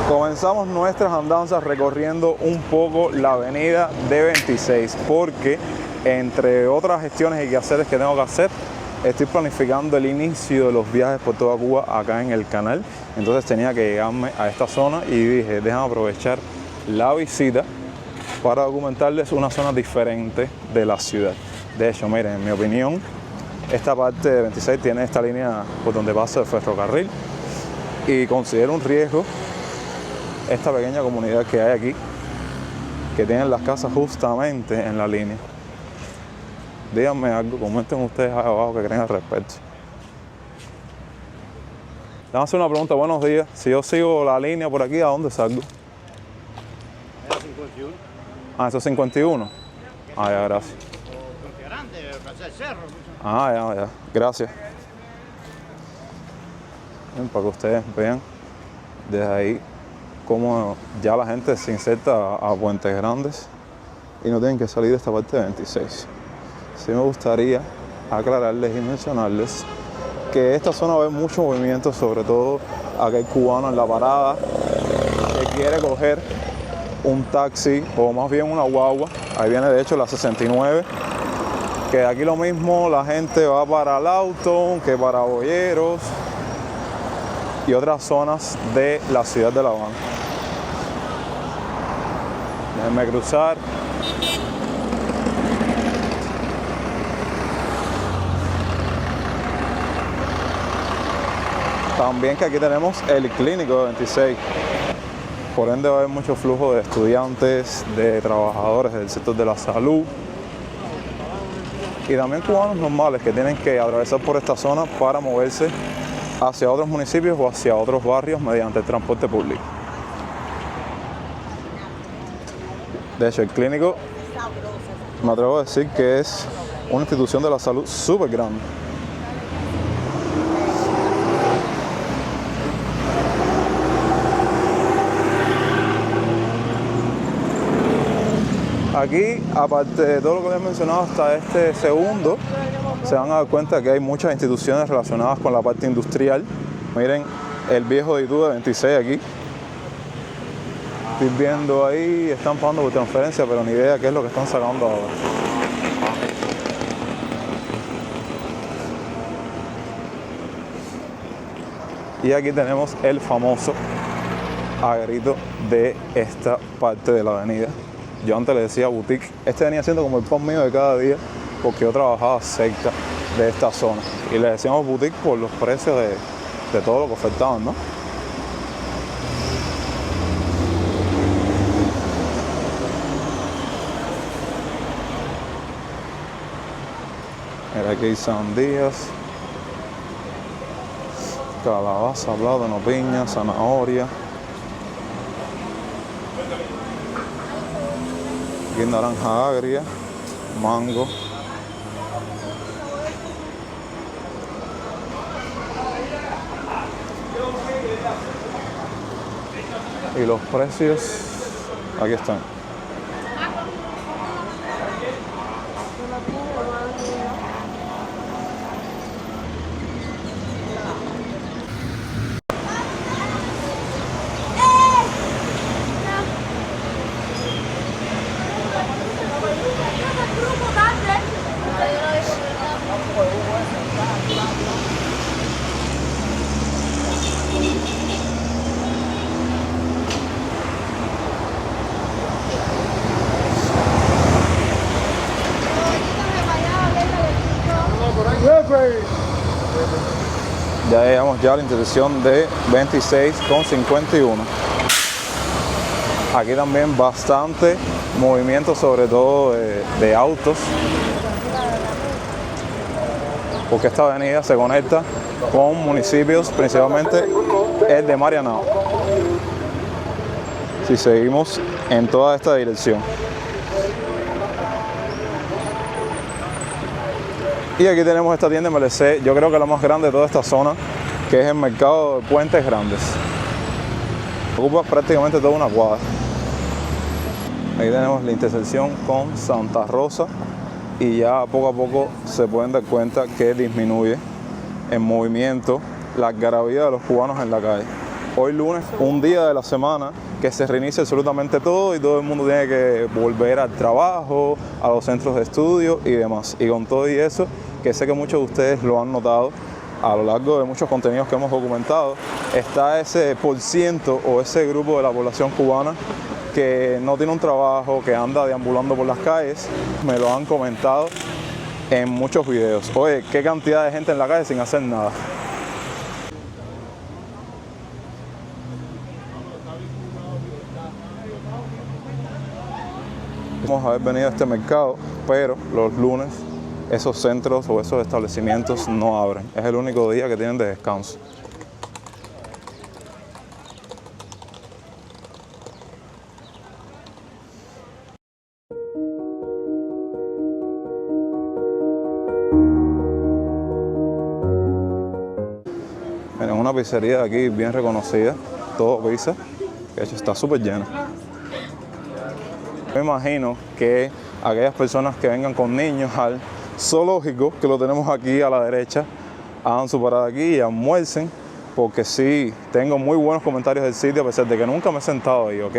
Comenzamos nuestras andanzas recorriendo un poco la avenida D26 porque entre otras gestiones y quehaceres que tengo que hacer, estoy planificando el inicio de los viajes por toda Cuba acá en el canal. Entonces tenía que llegarme a esta zona y dije, déjame aprovechar la visita para documentarles una zona diferente de la ciudad. De hecho, miren, en mi opinión, esta parte de 26 tiene esta línea por donde pasa el ferrocarril y considero un riesgo esta pequeña comunidad que hay aquí, que tienen las casas justamente en la línea. Díganme algo, comenten ustedes ahí abajo que creen al respecto. Déjame hacer una pregunta, buenos días. Si yo sigo la línea por aquí, ¿a dónde salgo? Es 51. Ah, eso es 51. Ah, ya, gracias. El cerro. Ah, ya, gracias. Bien, para que ustedes vean desde ahí cómo ya la gente se inserta a Puentes Grandes y no tienen que salir de esta parte de 26. Sí me gustaría aclararles y mencionarles que esta zona va a haber mucho movimiento, sobre todo aquel cubano en la parada que quiere coger un taxi o más bien una guagua. Ahí viene de hecho la 69, que aquí lo mismo la gente va para Lawton que para Boyeros y otras zonas de la ciudad de La Habana. Déjenme cruzar. También que aquí tenemos el clínico de 26. Por ende va a haber mucho flujo de estudiantes, de trabajadores del sector de la salud y también cubanos normales que tienen que atravesar por esta zona para moverse hacia otros municipios o hacia otros barrios mediante el transporte público. De hecho, el clínico me atrevo a decir que es una institución de la salud súper grande. Aquí, aparte de todo lo que les he mencionado hasta este segundo, se van a dar cuenta que hay muchas instituciones relacionadas con la parte industrial. Miren el viejo Ditú de 26 aquí. Estoy viendo ahí, están pagando por transferencia, pero ni idea qué es lo que están sacando ahora. Y aquí tenemos el famoso agrito de esta parte de la avenida. Yo antes le decía boutique. Este venía siendo como el pan mío de cada día porque yo trabajaba cerca de esta zona. Y le decíamos boutique por los precios de todo lo que ofertaban, ¿no? Mira, aquí hay sandías, calabaza, plátano, piña, zanahoria. Aquí hay naranja agria, mango. Y los precios, aquí están. Ya llegamos ya a la intersección de 26 con 51. Aquí también bastante movimiento, sobre todo de autos, porque esta avenida se conecta con municipios, principalmente el de Marianao. si seguimos en toda esta dirección. Y aquí tenemos esta tienda MLC, yo creo que la más grande de toda esta zona, que es el mercado de Puentes Grandes. Ocupa prácticamente toda una cuadra. Ahí tenemos la intersección con Santa Rosa y ya poco a poco se pueden dar cuenta que disminuye el movimiento, la algarabía de los cubanos en la calle. Hoy lunes, un día de la semana que se reinicia absolutamente todo y todo el mundo tiene que volver al trabajo, a los centros de estudio y demás. Y con todo y eso, que sé que muchos de ustedes lo han notado a lo largo de muchos contenidos que hemos documentado, está ese % o ese grupo de la población cubana que no tiene un trabajo, que anda deambulando por las calles. Me lo han comentado en muchos videos. Oye, qué cantidad de gente en la calle sin hacer nada. Vamos a haber venido a este mercado, pero los lunes esos centros o esos establecimientos no abren. Es el único día que tienen de descanso. Miren, una pizzería de aquí bien reconocida, todo pizza, que de hecho está súper llena. Me imagino que aquellas personas que vengan con niños al zoológico, que lo tenemos aquí a la derecha, hagan su parada aquí y almuercen, porque sí, tengo muy buenos comentarios del sitio, a pesar de que nunca me he sentado ahí, ¿ok?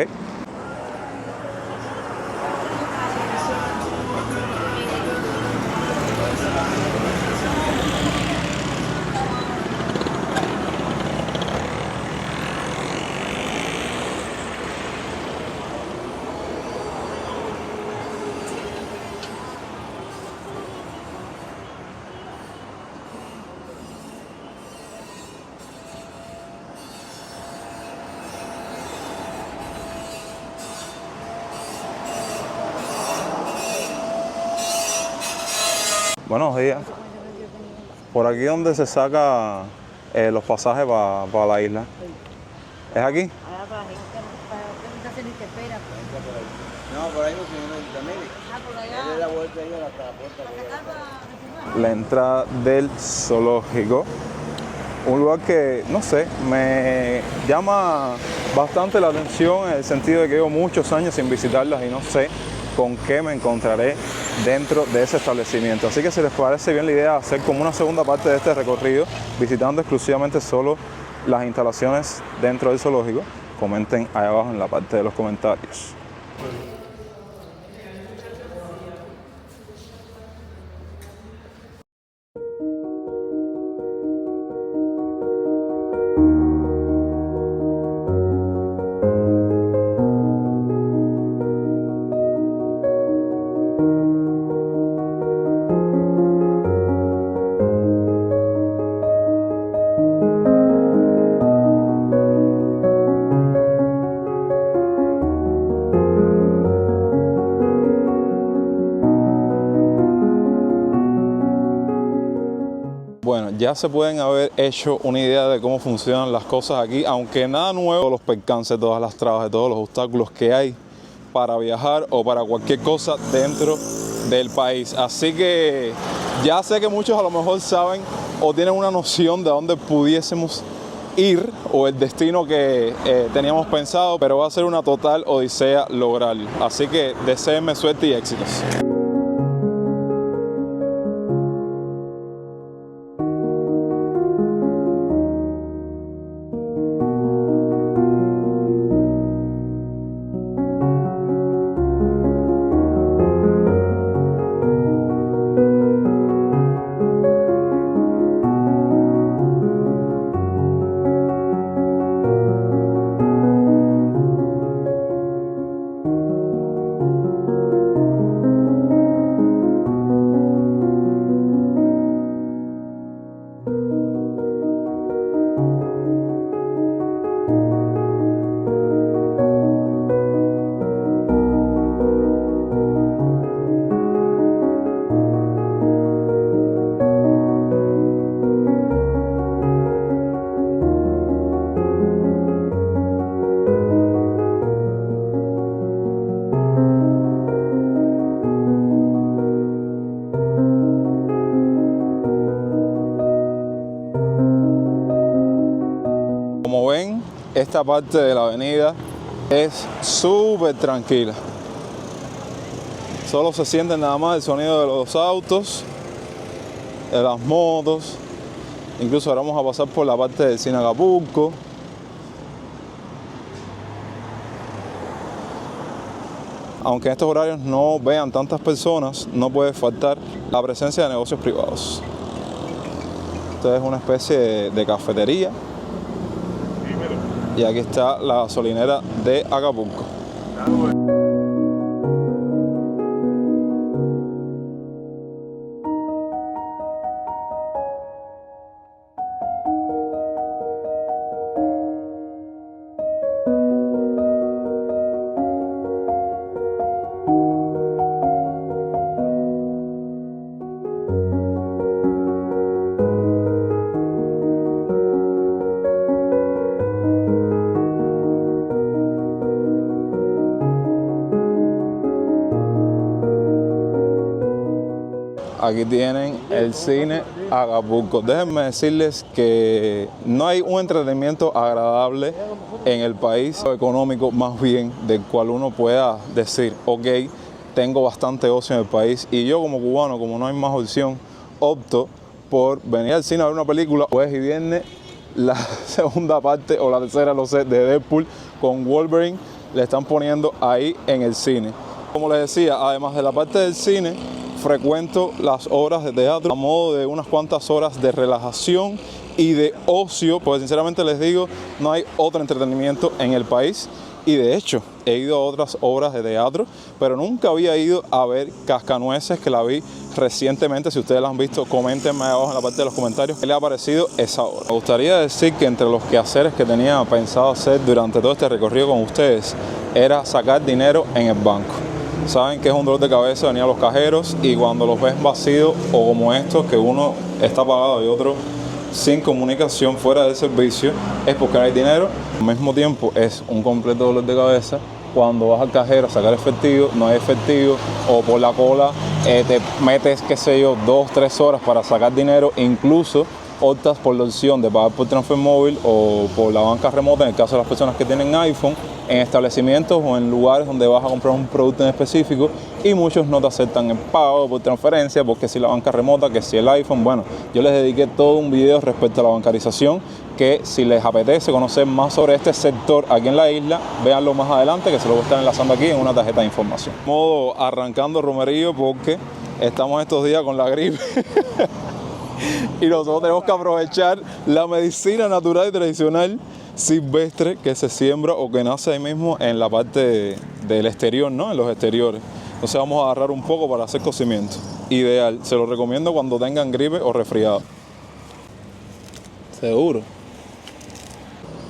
Buenos días. Por aquí donde se saca los pasajes para la isla. ¿Es aquí? Allá atrás, para que no te espera. No, por ahí no, señor. Ah, por allá. Dale la vuelta ahí hasta la puerta. La entrada del zoológico. Un lugar que, no sé, me llama bastante la atención en el sentido de que llevo muchos años sin visitarlas y no sé con qué me encontraré dentro de ese establecimiento. Así que si les parece bien la idea de hacer como una segunda parte de este recorrido, visitando exclusivamente solo las instalaciones dentro del zoológico, comenten ahí abajo en la parte de los comentarios. Bueno, ya se pueden haber hecho una idea de cómo funcionan las cosas aquí, aunque nada nuevo, los percances, todas las trabas, todos los obstáculos que hay para viajar o para cualquier cosa dentro del país. Así que ya sé que muchos a lo mejor saben o tienen una noción de dónde pudiésemos ir o el destino que teníamos pensado, pero va a ser una total odisea lograrlo. Así que deseenme suerte y éxitos. esta parte de la avenida es súper tranquila. Solo se siente nada más el sonido de los autos, de las motos. Incluso ahora vamos a pasar por la parte del cine Acapulco. Aunque en estos horarios no vean tantas personas, no puede faltar la presencia de negocios privados. Esto es una especie de cafetería. Y aquí está la gasolinera de Acapulco. Aquí tienen el cine Acapulco. Déjenme decirles que no hay un entretenimiento agradable en el país, económico más bien, del cual uno pueda decir, ok, tengo bastante ocio en el país y yo como cubano, como no hay más opción, opto por venir al cine a ver una película. Jueves y viernes, la segunda parte o la tercera, no sé, de Deadpool con Wolverine, le están poniendo ahí en el cine. Como les decía, además de la parte del cine, frecuento las obras de teatro a modo de unas cuantas horas de relajación y de ocio, porque sinceramente les digo, no hay otro entretenimiento en el país. Y de hecho, he ido a otras obras de teatro, pero nunca había ido a ver Cascanueces, que la vi recientemente. Si ustedes la han visto, coméntenme abajo en la parte de los comentarios qué les ha parecido esa obra. Me gustaría decir que entre los quehaceres que tenía pensado hacer durante todo este recorrido con ustedes era sacar dinero en el banco. Saben que es un dolor de cabeza venir a los cajeros y cuando los ves vacíos o como estos, que uno está pagado y otro sin comunicación, fuera del servicio, es porque no hay dinero. Al mismo tiempo es un completo dolor de cabeza cuando vas al cajero a sacar efectivo, no hay efectivo, o por la cola te metes, qué sé yo, 2-3 horas para sacar dinero. Incluso optas por la opción de pagar por transfer móvil o por la banca remota, en el caso de las personas que tienen iPhone, en establecimientos o en lugares donde vas a comprar un producto en específico, y muchos no te aceptan el pago por transferencia, porque si la banca remota, que si el iPhone. Bueno, yo les dediqué todo un video respecto a la bancarización, que si les apetece conocer más sobre este sector aquí en la isla, véanlo más adelante, que se lo voy a estar enlazando aquí en una tarjeta de información. Modo arrancando romerío, porque estamos estos días con la gripe y nosotros tenemos que aprovechar la medicina natural y tradicional silvestre que se siembra o que nace ahí mismo en la parte del exterior, ¿no? En los exteriores. Entonces vamos a agarrar un poco para hacer cocimiento. Ideal, se lo recomiendo cuando tengan gripe o resfriado. Seguro.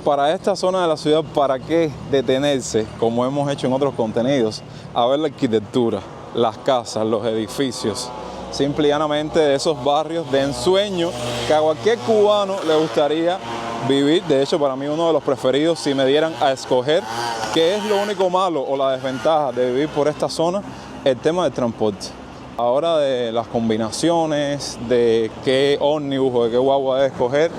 Para esta zona de la ciudad, ¿para qué detenerse, como hemos hecho en otros contenidos, a ver la arquitectura, las casas, los edificios? Simple y llanamente de esos barrios de ensueño que a cualquier cubano le gustaría vivir. De hecho, para mí uno de los preferidos, si me dieran a escoger qué es lo único malo o la desventaja de vivir por esta zona, el tema del transporte. Ahora de las combinaciones, de qué ómnibus o de qué guagua escoger,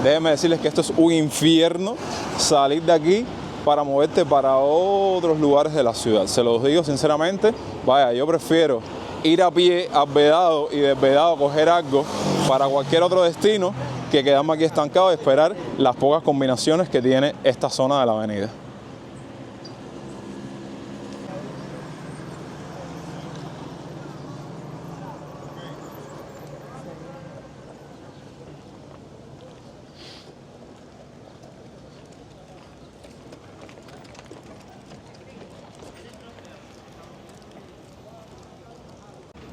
déjenme decirles que esto es un infierno salir de aquí para moverte para otros lugares de la ciudad. Se los digo sinceramente, vaya, yo prefiero ir a pie al Vedado y del Vedado coger algo para cualquier otro destino que quedarme aquí estancado y esperar las pocas combinaciones que tiene esta zona de la avenida.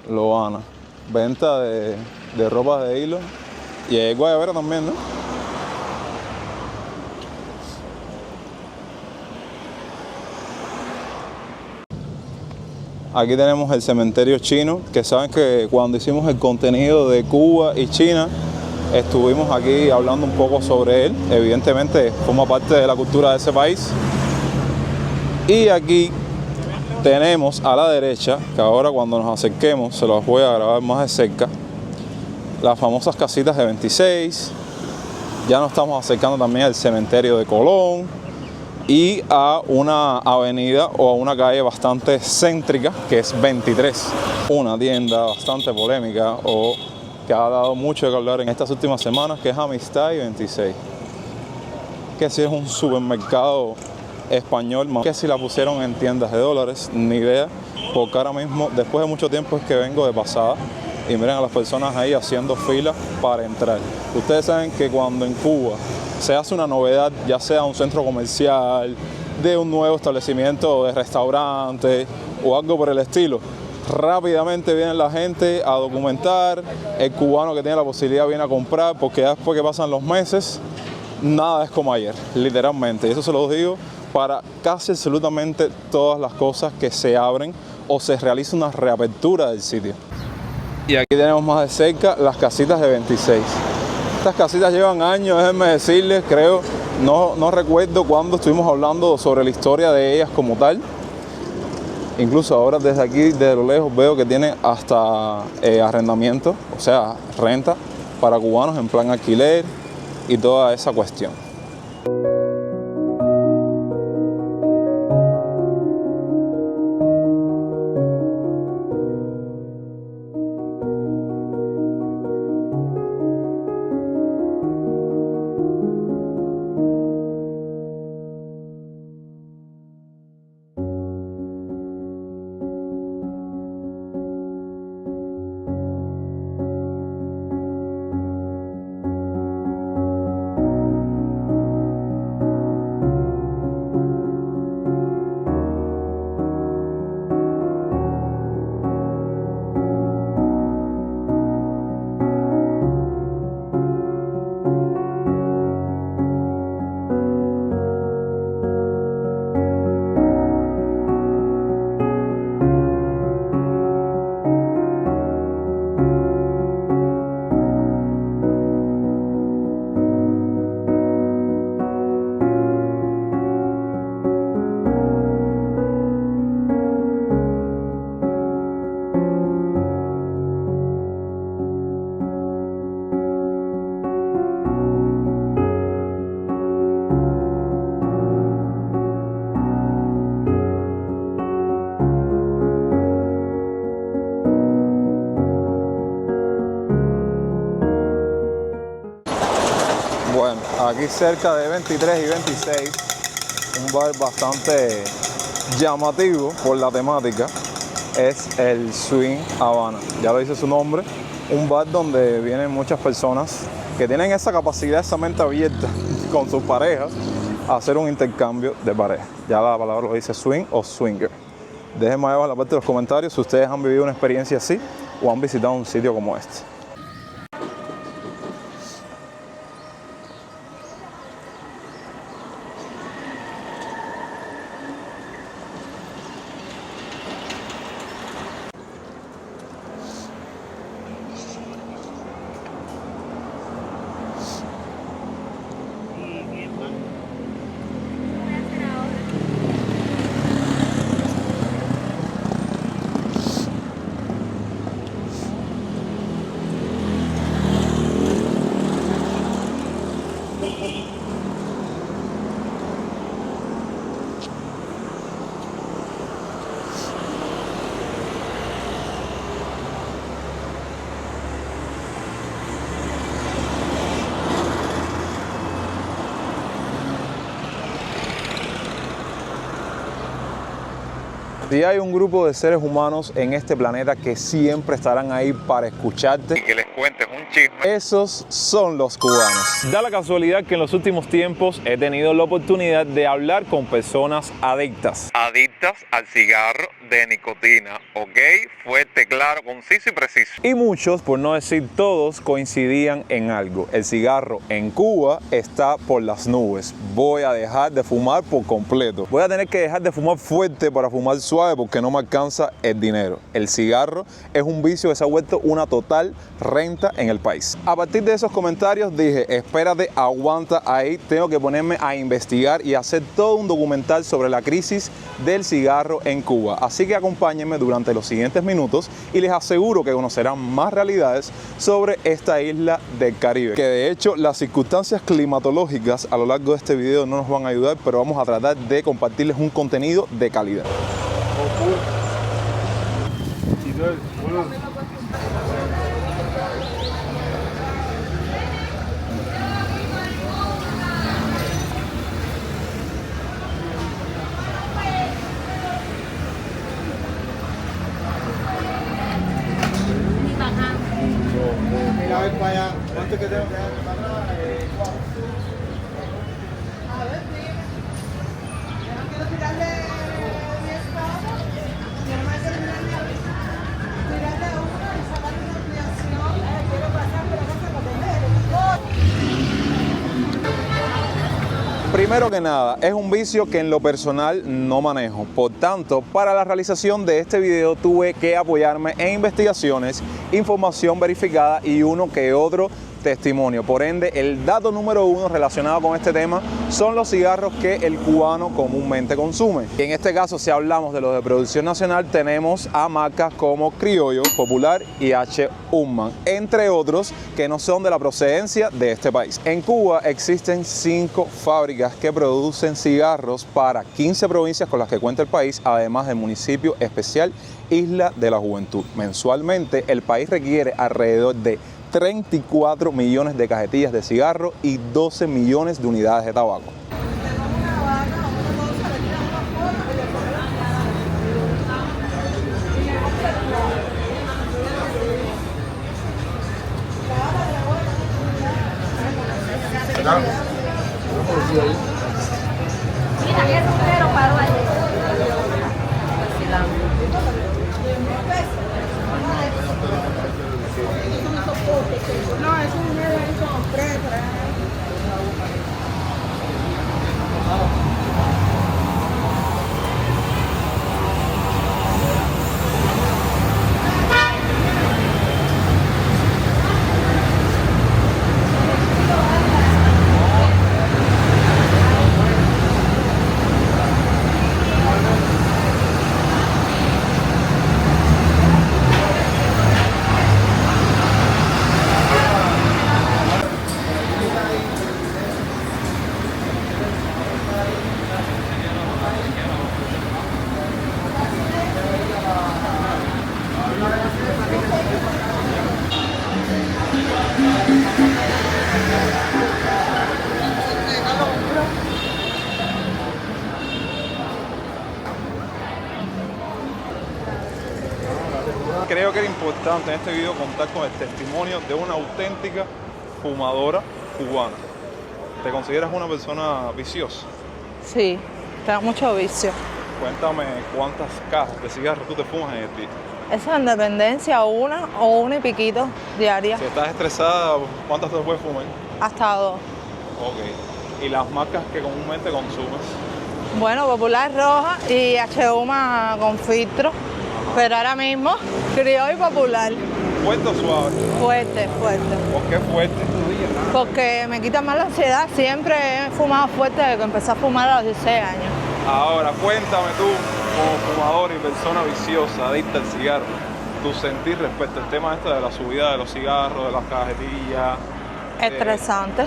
Loana, venta de ropa de hilo, y hay guayabera también, ¿no? Aquí tenemos el cementerio chino, que saben que cuando hicimos el contenido de Cuba y China, estuvimos aquí hablando un poco sobre él. Evidentemente forma parte de la cultura de ese país. Y aquí tenemos a la derecha, que ahora cuando nos acerquemos se los voy a grabar más de cerca, las famosas casitas de 26. Ya nos estamos acercando también al cementerio de Colón. y a una avenida o a una calle bastante céntrica que es 23. Una tienda bastante polémica o que ha dado mucho de hablar en estas últimas semanas, que es Amistad y 26. Que si es un supermercado español, que si la pusieron en tiendas de dólares, ni idea, porque ahora mismo, después de mucho tiempo, es que vengo de pasada y miren a las personas ahí haciendo fila para entrar. Ustedes saben que cuando en Cuba se hace una novedad, ya sea un centro comercial, de un nuevo establecimiento de restaurante o algo por el estilo, rápidamente viene la gente a documentar, el cubano que tiene la posibilidad viene a comprar, porque ya después que pasan los meses, nada es como ayer, literalmente. Y eso se los digo para casi absolutamente todas las cosas que se abren o se realiza una reapertura del sitio. Y aquí tenemos más de cerca las casitas de 26. Estas casitas llevan años, déjenme decirles, creo, no recuerdo cuándo estuvimos hablando sobre la historia de ellas como tal. Incluso ahora desde aquí, desde lo lejos, veo que tiene hasta arrendamiento, o sea, renta para cubanos en plan alquiler y toda esa cuestión. Bueno, aquí cerca de 23 y 26, un bar bastante llamativo por la temática, es el Swing Habana. Ya lo dice su nombre, un bar donde vienen muchas personas que tienen esa capacidad, esa mente abierta con sus parejas, a hacer un intercambio de pareja. Ya la palabra lo dice swing o swinger. Déjenme abajo en la parte de los comentarios si ustedes han vivido una experiencia así o han visitado un sitio como este. Si hay un grupo de seres humanos en este planeta que siempre estarán ahí para escucharte y que les cuentes un chisme, esos son los cubanos. Da la casualidad que en los últimos tiempos he tenido la oportunidad de hablar con personas adictas al cigarro de nicotina, ¿ok? Fuerte, claro, conciso y preciso. Y muchos, por no decir todos, coincidían en algo. El cigarro en Cuba está por las nubes. Voy a dejar de fumar por completo. Voy a tener que dejar de fumar fuerte para fumar suave suave porque no me alcanza el dinero. El cigarro es un vicio que se ha vuelto una total renta en el país. A partir de esos comentarios dije, espérate, aguanta ahí, tengo que ponerme a investigar y hacer todo un documental sobre la crisis del cigarro en Cuba. Así que acompáñenme durante los siguientes minutos y les aseguro que conocerán más realidades sobre esta isla del Caribe. Que de hecho las circunstancias climatológicas a lo largo de este video no nos van a ayudar, pero vamos a tratar de compartirles un contenido de calidad. Mira, a ver para allá. ¿Cuánto que tengo que dar para atrás? 4. A ver, sí. Yo no quiero tirarle mi espada. Yo no me quiero tirarle uno y sacarle una ampliación. Quiero pasar por la casa para comer. Primero que nada, es un vicio que en lo personal no manejo. Por tanto, para la realización de este video tuve que apoyarme en investigaciones, información verificada y uno que otro testimonio. Por ende, el dato número 1 relacionado con este tema son los cigarros que el cubano comúnmente consume. Y en este caso, si hablamos de los de producción nacional, tenemos a marcas como Criollo, Popular y H. Upmann, entre otros que no son de la procedencia de este país. En Cuba existen 5 fábricas que producen cigarros para 15 provincias con las que cuenta el país, además del municipio especial Isla de la Juventud. Mensualmente, el país requiere alrededor de 34 millones de cajetillas de cigarro y 12 millones de unidades de tabaco. Mira, es un pero paró ahí. No, es un medio ahí con tres. Creo que era importante en este video contar con el testimonio de una auténtica fumadora cubana. ¿Te consideras una persona viciosa? Sí, tengo mucho vicio. Cuéntame cuántas cajas de cigarros tú te fumas en el día. Esa en dependencia, una y piquito diaria, Si estás estresada, ¿cuántas te puedes fumar? hasta 2. Ok. ¿Y las marcas que comúnmente consumes? Bueno, Popular roja y H. Upmann con filtro. Pero ahora mismo, Criollo y Popular. ¿Fuerte o suave? Fuerte, fuerte. ¿Por qué fuerte? Porque me quita más la ansiedad. Siempre he fumado fuerte desde que empecé a fumar a los 16 años. Ahora, cuéntame tú, como fumador y persona viciosa, adicta al cigarro, tu sentir respecto al tema este de la subida de los cigarros, de las cajetillas. Estresante.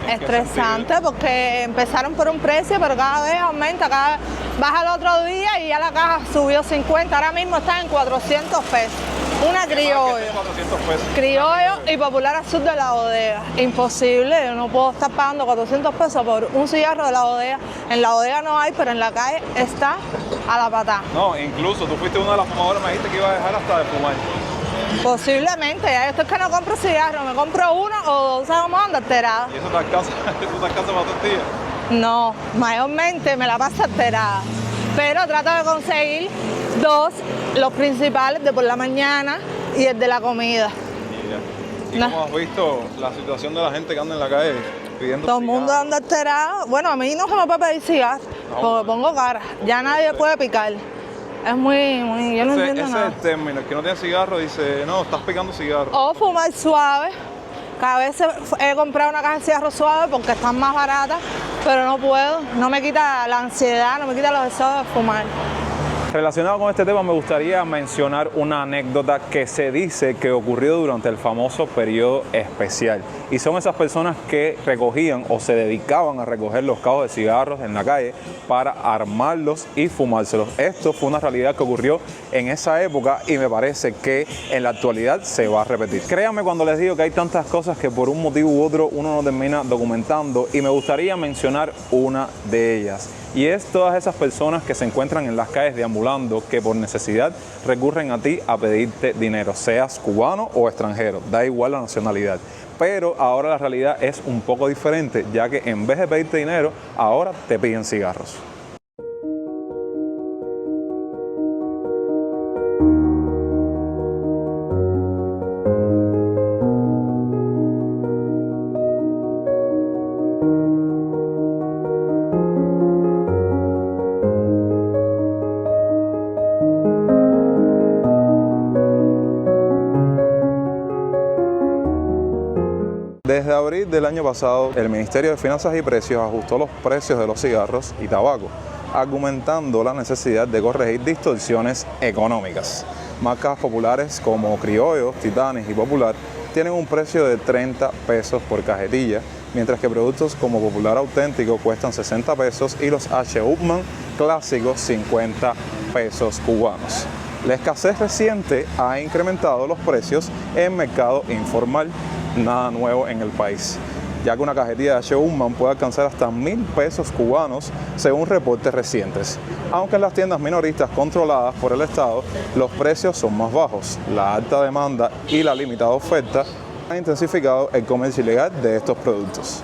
¿En qué Estresante porque empezaron por un precio, pero cada vez aumenta, cada vez baja el otro día y ya la caja subió 50. Ahora mismo está en 400 pesos. Una Criollo. 400 pesos. Criollo y Popular Azul de la bodega. Imposible, yo no puedo estar pagando 400 pesos por un cigarro de la bodega. En la bodega no hay, pero en la calle está a la patada. No, incluso tú fuiste una de las fumadoras, me dijiste que iba a dejar hasta de fumar. Posiblemente, ya esto es que no compro cigarro, me compro uno o dos vamos a andar alterada. ¿Y eso te alcanza, para todo el día? No, mayormente me la paso alterada. Pero trato de conseguir 2, los principales de por la mañana y el de la comida. ¿Y cómo has visto la situación de la gente que anda en la calle pidiendo Todo el mundo cigarros? anda alterado. Bueno, a mí no se me puede pedir cigarro, porque pongo cara. Ya nadie puede picar. Es muy, yo no entiendo ese nada. es el término. El que no tiene cigarro dice, no, estás picando cigarro. O fumar suave, que a veces he comprado una caja de cigarros suave porque están más baratas, pero no puedo, no me quita la ansiedad, no me quita los deseos de fumar. Relacionado con este tema, me gustaría mencionar una anécdota que se dice que ocurrió durante el famoso periodo especial. Y son esas personas que recogían o se dedicaban a recoger los cajos de cigarros en la calle para armarlos y fumárselos. Esto fue una realidad que ocurrió en esa época y me parece que en la actualidad se va a repetir. Créanme cuando les digo que hay tantas cosas que por un motivo u otro uno no termina documentando, y me gustaría mencionar una de ellas. Y es todas esas personas que se encuentran en las calles deambulando, que por necesidad recurren a ti a pedirte dinero, seas cubano o extranjero, da igual la nacionalidad. Pero ahora la realidad es un poco diferente, ya que en vez de pedirte dinero, ahora te piden cigarros. Desde abril del año pasado, el Ministerio de Finanzas y Precios ajustó los precios de los cigarros y tabaco, argumentando la necesidad de corregir distorsiones económicas. Marcas populares como Criollo, Titanes y Popular tienen un precio de 30 pesos por cajetilla, mientras que productos como Popular Auténtico cuestan 60 pesos y los H. Upmann clásicos 50 pesos cubanos. La escasez reciente ha incrementado los precios en mercado informal, nada nuevo en el país, ya que una cajetilla de H. Upmann puede alcanzar hasta 1.000 pesos cubanos según reportes recientes. Aunque en las tiendas minoristas controladas por el Estado los precios son más bajos, la alta demanda y la limitada oferta han intensificado el comercio ilegal de estos productos.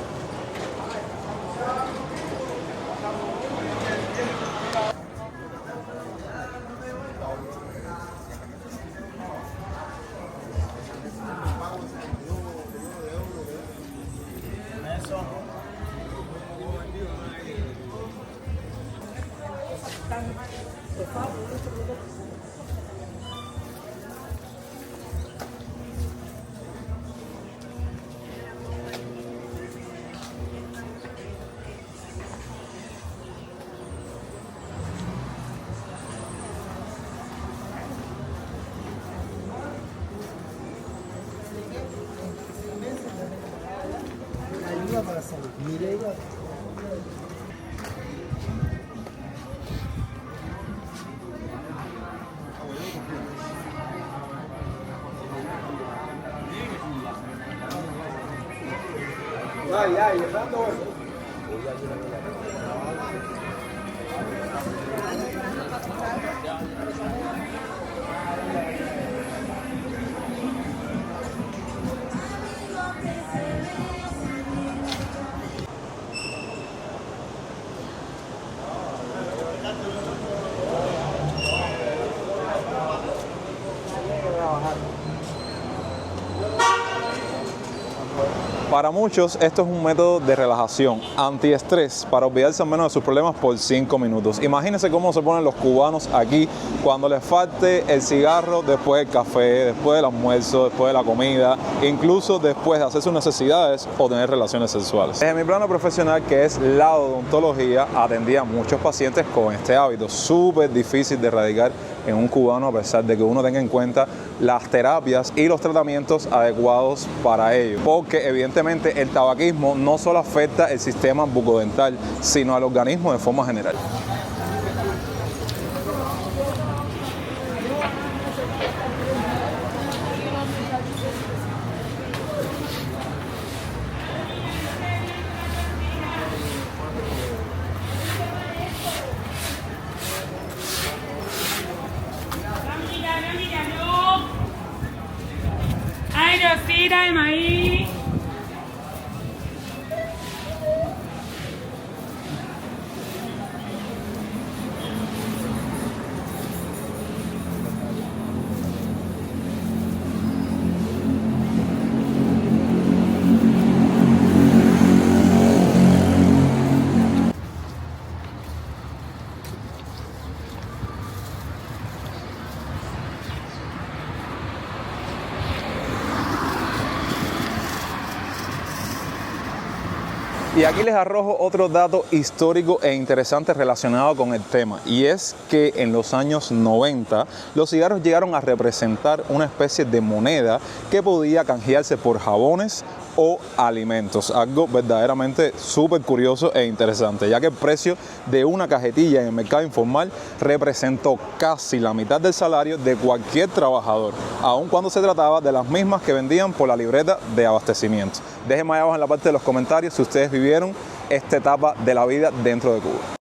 Para muchos esto es un método de relajación, antiestrés, para olvidarse al menos de sus problemas por 5 minutos. Imagínense cómo se ponen los cubanos aquí cuando les falte el cigarro después del café, después del almuerzo, después de la comida, incluso después de hacer sus necesidades o tener relaciones sexuales. En mi plano profesional, que es la odontología, atendía a muchos pacientes con este hábito, súper difícil de erradicar en un cubano, a pesar de que uno tenga en cuenta las terapias y los tratamientos adecuados para ello, porque evidentemente el tabaquismo no solo afecta el sistema bucodental, sino al organismo de forma general. Ay, Rosita, el maíz. Y aquí les arrojo otro dato histórico e interesante relacionado con el tema, y es que en los años 90 los cigarros llegaron a representar una especie de moneda que podía canjearse por jabones o alimentos, algo verdaderamente súper curioso e interesante, ya que el precio de una cajetilla en el mercado informal representó casi la mitad del salario de cualquier trabajador, aun cuando se trataba de las mismas que vendían por la libreta de abastecimiento. Déjenme ahí abajo en la parte de los comentarios si ustedes vivieron esta etapa de la vida dentro de Cuba.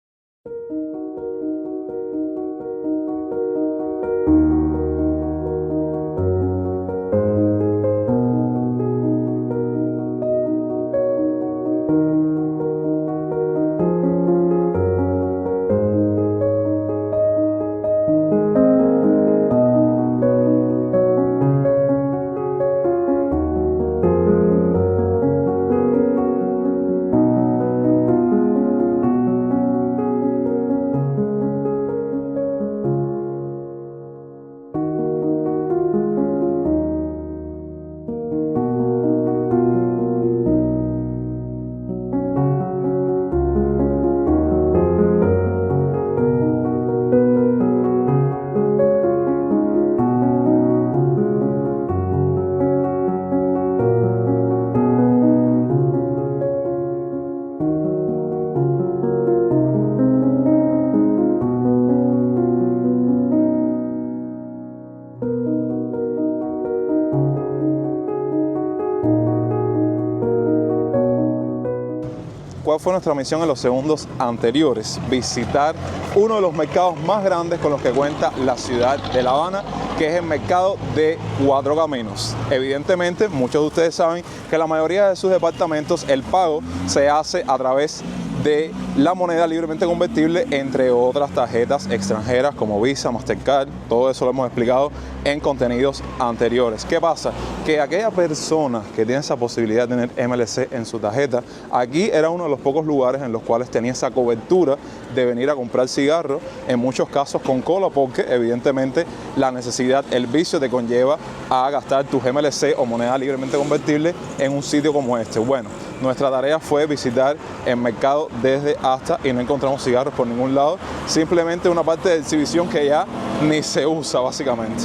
¿Cuál fue nuestra misión en los segundos anteriores? Visitar uno de los mercados más grandes con los que cuenta la ciudad de La Habana, que es el mercado de Cuatro Caminos. Evidentemente, muchos de ustedes saben que la mayoría de sus departamentos el pago se hace a través de la moneda libremente convertible, entre otras tarjetas extranjeras como Visa, Mastercard. Todo eso lo hemos explicado en contenidos anteriores. ¿Qué pasa? Que aquella persona que tiene esa posibilidad de tener MLC en su tarjeta, aquí era uno de los pocos lugares en los cuales tenía esa cobertura de venir a comprar cigarros, en muchos casos con cola, porque evidentemente la necesidad, el vicio te conlleva a gastar tus MLC o moneda libremente convertible en un sitio como este. Bueno, nuestra tarea fue visitar el mercado desde hasta y no encontramos cigarros por ningún lado, simplemente una parte de exhibición que ya ni se usa básicamente.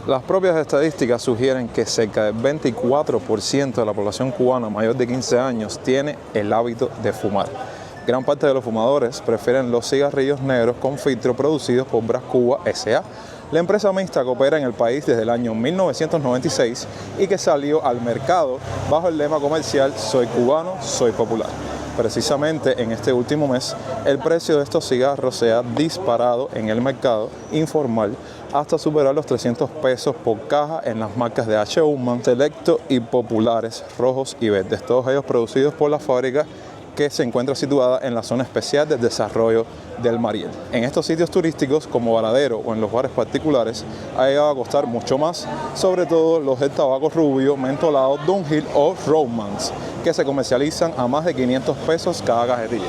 Las propias estadísticas sugieren que cerca del 24% de la población cubana mayor de 15 años tiene el hábito de fumar. Gran parte de los fumadores prefieren los cigarrillos negros con filtro producidos por Brás Cuba S.A., la empresa mixta que opera en el país desde el año 1996 y que salió al mercado bajo el lema comercial "Soy cubano, soy popular". Precisamente en este último mes, el precio de estos cigarros se ha disparado en el mercado informal hasta superar los 300 pesos por caja en las marcas de H. Upmann, Selecto y Populares, rojos y verdes, todos ellos producidos por la fábrica que se encuentra situada en la zona especial del desarrollo del Mariel. En estos sitios turísticos como Varadero o en los bares particulares ha llegado a costar mucho más, sobre todo los del tabaco rubio, mentolado, Dunhill o Roadmans, que se comercializan a más de 500 pesos cada cajetilla.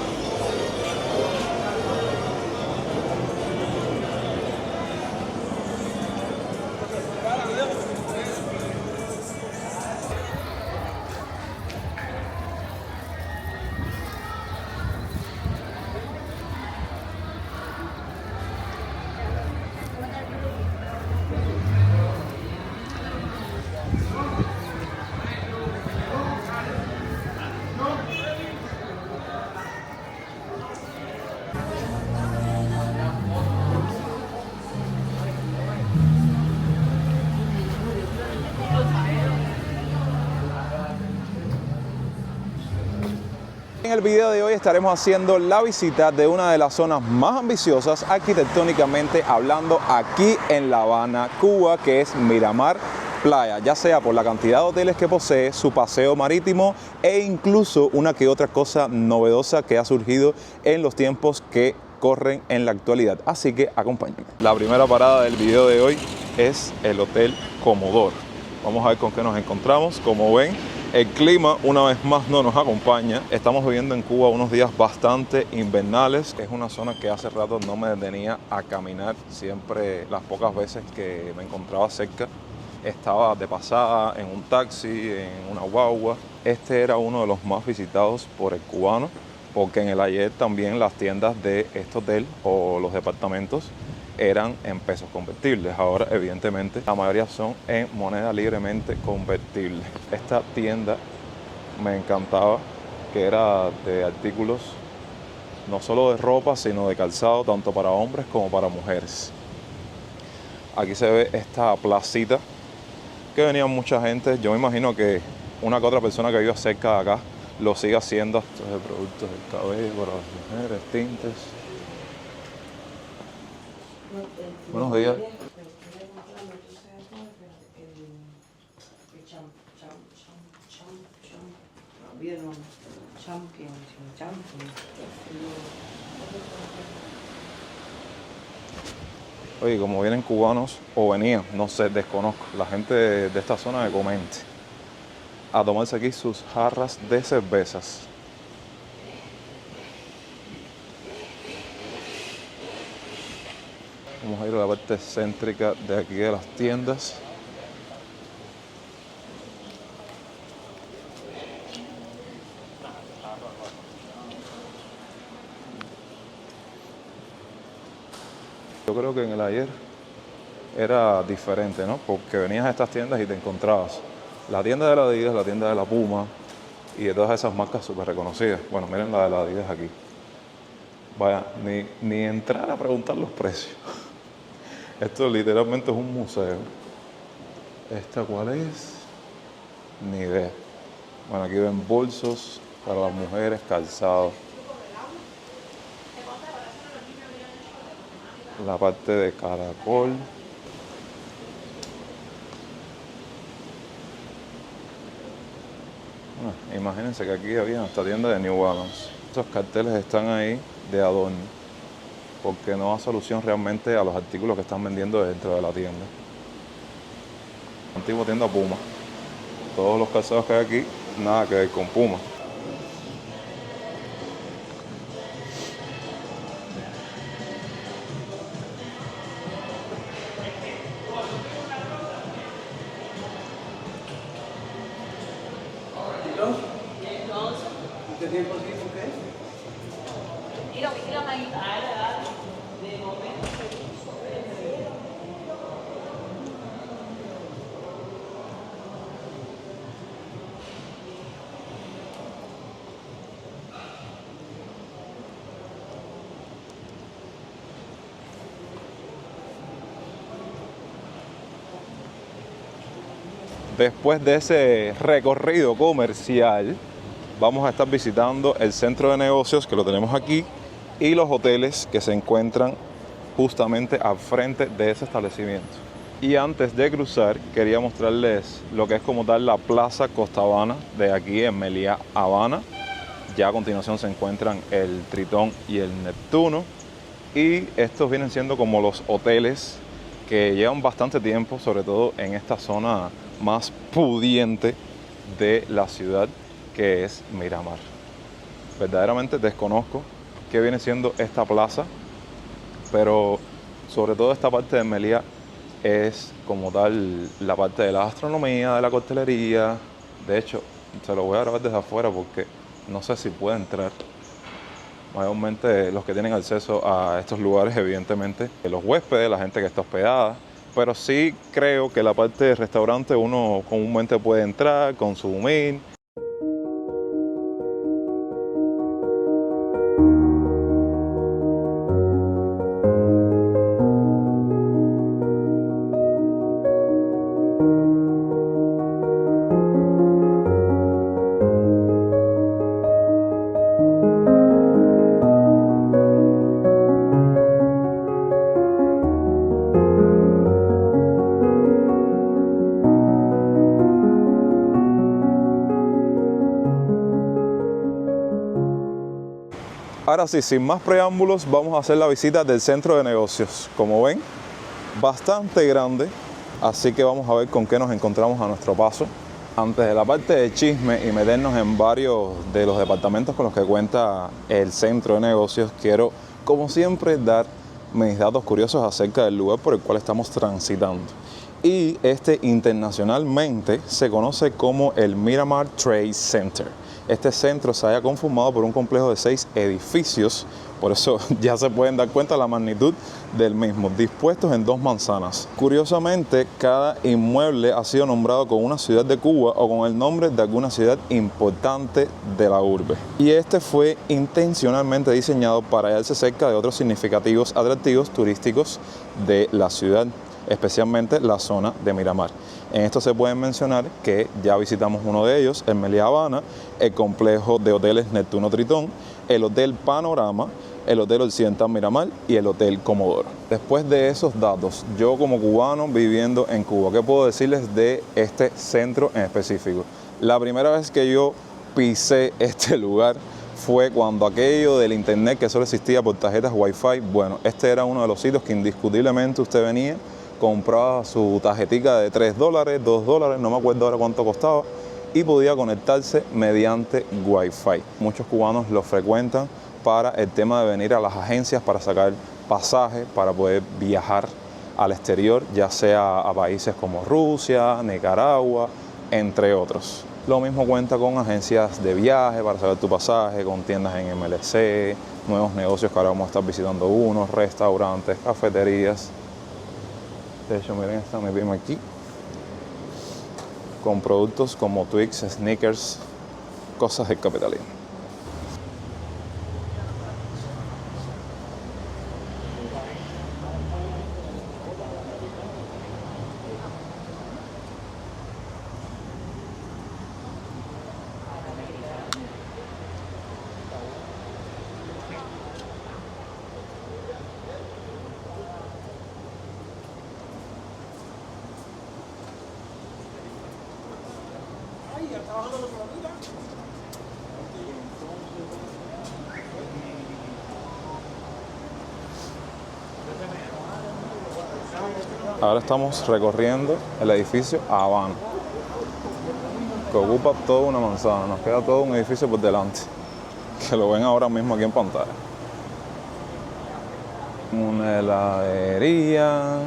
el video de hoy estaremos haciendo la visita de una de las zonas más ambiciosas arquitectónicamente hablando aquí en La Habana, Cuba, que es Miramar Playa, ya sea por la cantidad de hoteles que posee, su paseo marítimo e incluso una que otra cosa novedosa que ha surgido en los tiempos que corren en la actualidad. Así que acompáñenme. La primera parada del video de hoy es el Hotel Comodoro. Vamos a ver con qué nos encontramos. Como ven, el clima una vez más no nos acompaña. Estamos viviendo en Cuba unos días bastante invernales. Es una zona que hace rato no me detenía a caminar. Siempre, las pocas veces que me encontraba cerca, estaba de pasada en un taxi, en una guagua. Este era uno de los más visitados por el cubano, porque en el ayer también las tiendas de este hotel o los departamentos eran en pesos convertibles. Ahora, evidentemente, la mayoría son en moneda libremente convertible. Esta tienda me encantaba, que era de artículos no solo de ropa, sino de calzado, tanto para hombres como para mujeres. Aquí se ve esta placita, que venía mucha gente. Yo me imagino que una que otra persona que vive cerca de acá lo sigue haciendo. Estos de productos del cabello para las mujeres, tintes. Buenos días. Oye, como vienen cubanos, o venían, no sé, desconozco, la gente de esta zona me comente, a tomarse aquí sus jarras de cervezas. Vamos a ir a la parte céntrica de aquí de las tiendas. Yo creo que en el ayer era diferente, ¿no? Porque venías a estas tiendas y te encontrabas la tienda de la Adidas, la tienda de la Puma y de todas esas marcas súper reconocidas. Bueno, miren la de la Adidas aquí. Vaya, ni entrar a preguntar los precios. Esto literalmente es un museo. ¿Esta cuál es? Ni idea. Bueno, aquí ven bolsos para las mujeres, calzado. La parte de caracol. Bueno, imagínense que aquí había esta tienda de New Balance. Estos carteles están ahí de adorno, porque no da solución realmente a los artículos que están vendiendo dentro de la tienda. Antigua tienda Puma. Todos los calzados que hay aquí, nada que ver con Puma. Después de ese recorrido comercial, vamos a estar visitando el centro de negocios, que lo tenemos aquí, y los hoteles que se encuentran justamente al frente de ese establecimiento. Y antes de cruzar, quería mostrarles lo que es como tal la Plaza Costa Habana de aquí en Meliá, Habana. Ya a continuación se encuentran el Tritón y el Neptuno. Y estos vienen siendo como los hoteles que llevan bastante tiempo, sobre todo en esta zona más pudiente de la ciudad, que es Miramar. Verdaderamente desconozco qué viene siendo esta plaza, pero sobre todo esta parte de Meliá es como tal la parte de la gastronomía, de la coctelería. De hecho, se lo voy a grabar desde afuera porque no sé si puede entrar. Mayormente los que tienen acceso a estos lugares, evidentemente, los huéspedes, la gente que está hospedada. Pero sí creo que la parte de restaurante uno comúnmente puede entrar, consumir. Ahora sí, sin más preámbulos, vamos a hacer la visita del centro de negocios. Como ven, bastante grande, así que vamos a ver con qué nos encontramos a nuestro paso. Antes de la parte de chisme y meternos en varios de los departamentos con los que cuenta el centro de negocios, quiero, como siempre, dar mis datos curiosos acerca del lugar por el cual estamos transitando. Y este internacionalmente se conoce como el Miramar Trade Center. Este centro se halla conformado por un complejo de 6 edificios, por eso ya se pueden dar cuenta de la magnitud del mismo, dispuestos en 2 manzanas. Curiosamente, cada inmueble ha sido nombrado con una ciudad de Cuba o con el nombre de alguna ciudad importante de la urbe. Y este fue intencionalmente diseñado para hallarse cerca de otros significativos atractivos turísticos de la ciudad, especialmente la zona de Miramar. En esto se pueden mencionar que ya visitamos uno de ellos, el Meliá Habana, el complejo de hoteles Neptuno Tritón, el Hotel Panorama, el Hotel Occidental Miramar y el Hotel Comodoro. Después de esos datos, yo como cubano viviendo en Cuba, ¿qué puedo decirles de este centro en específico? La primera vez que yo pisé este lugar fue cuando aquello del internet que solo existía por tarjetas Wi-Fi, bueno, este era uno de los sitios que indiscutiblemente usted venía, compraba su tarjetica de $3, $2, no me acuerdo ahora cuánto costaba, y podía conectarse mediante Wi-Fi. Muchos cubanos lo frecuentan para el tema de venir a las agencias para sacar pasajes, para poder viajar al exterior, ya sea a países como Rusia, Nicaragua, entre otros. Lo mismo cuenta con agencias de viaje para sacar tu pasaje, con tiendas en MLC, nuevos negocios que ahora vamos a estar visitando unos, restaurantes, cafeterías. De hecho, miren, está mi prima aquí, con productos como Twix, Snickers, cosas del capitalismo. Ahora estamos recorriendo el edificio Habana, que ocupa toda una manzana. Nos queda todo un edificio por delante, que lo ven ahora mismo aquí en pantalla. Una heladería.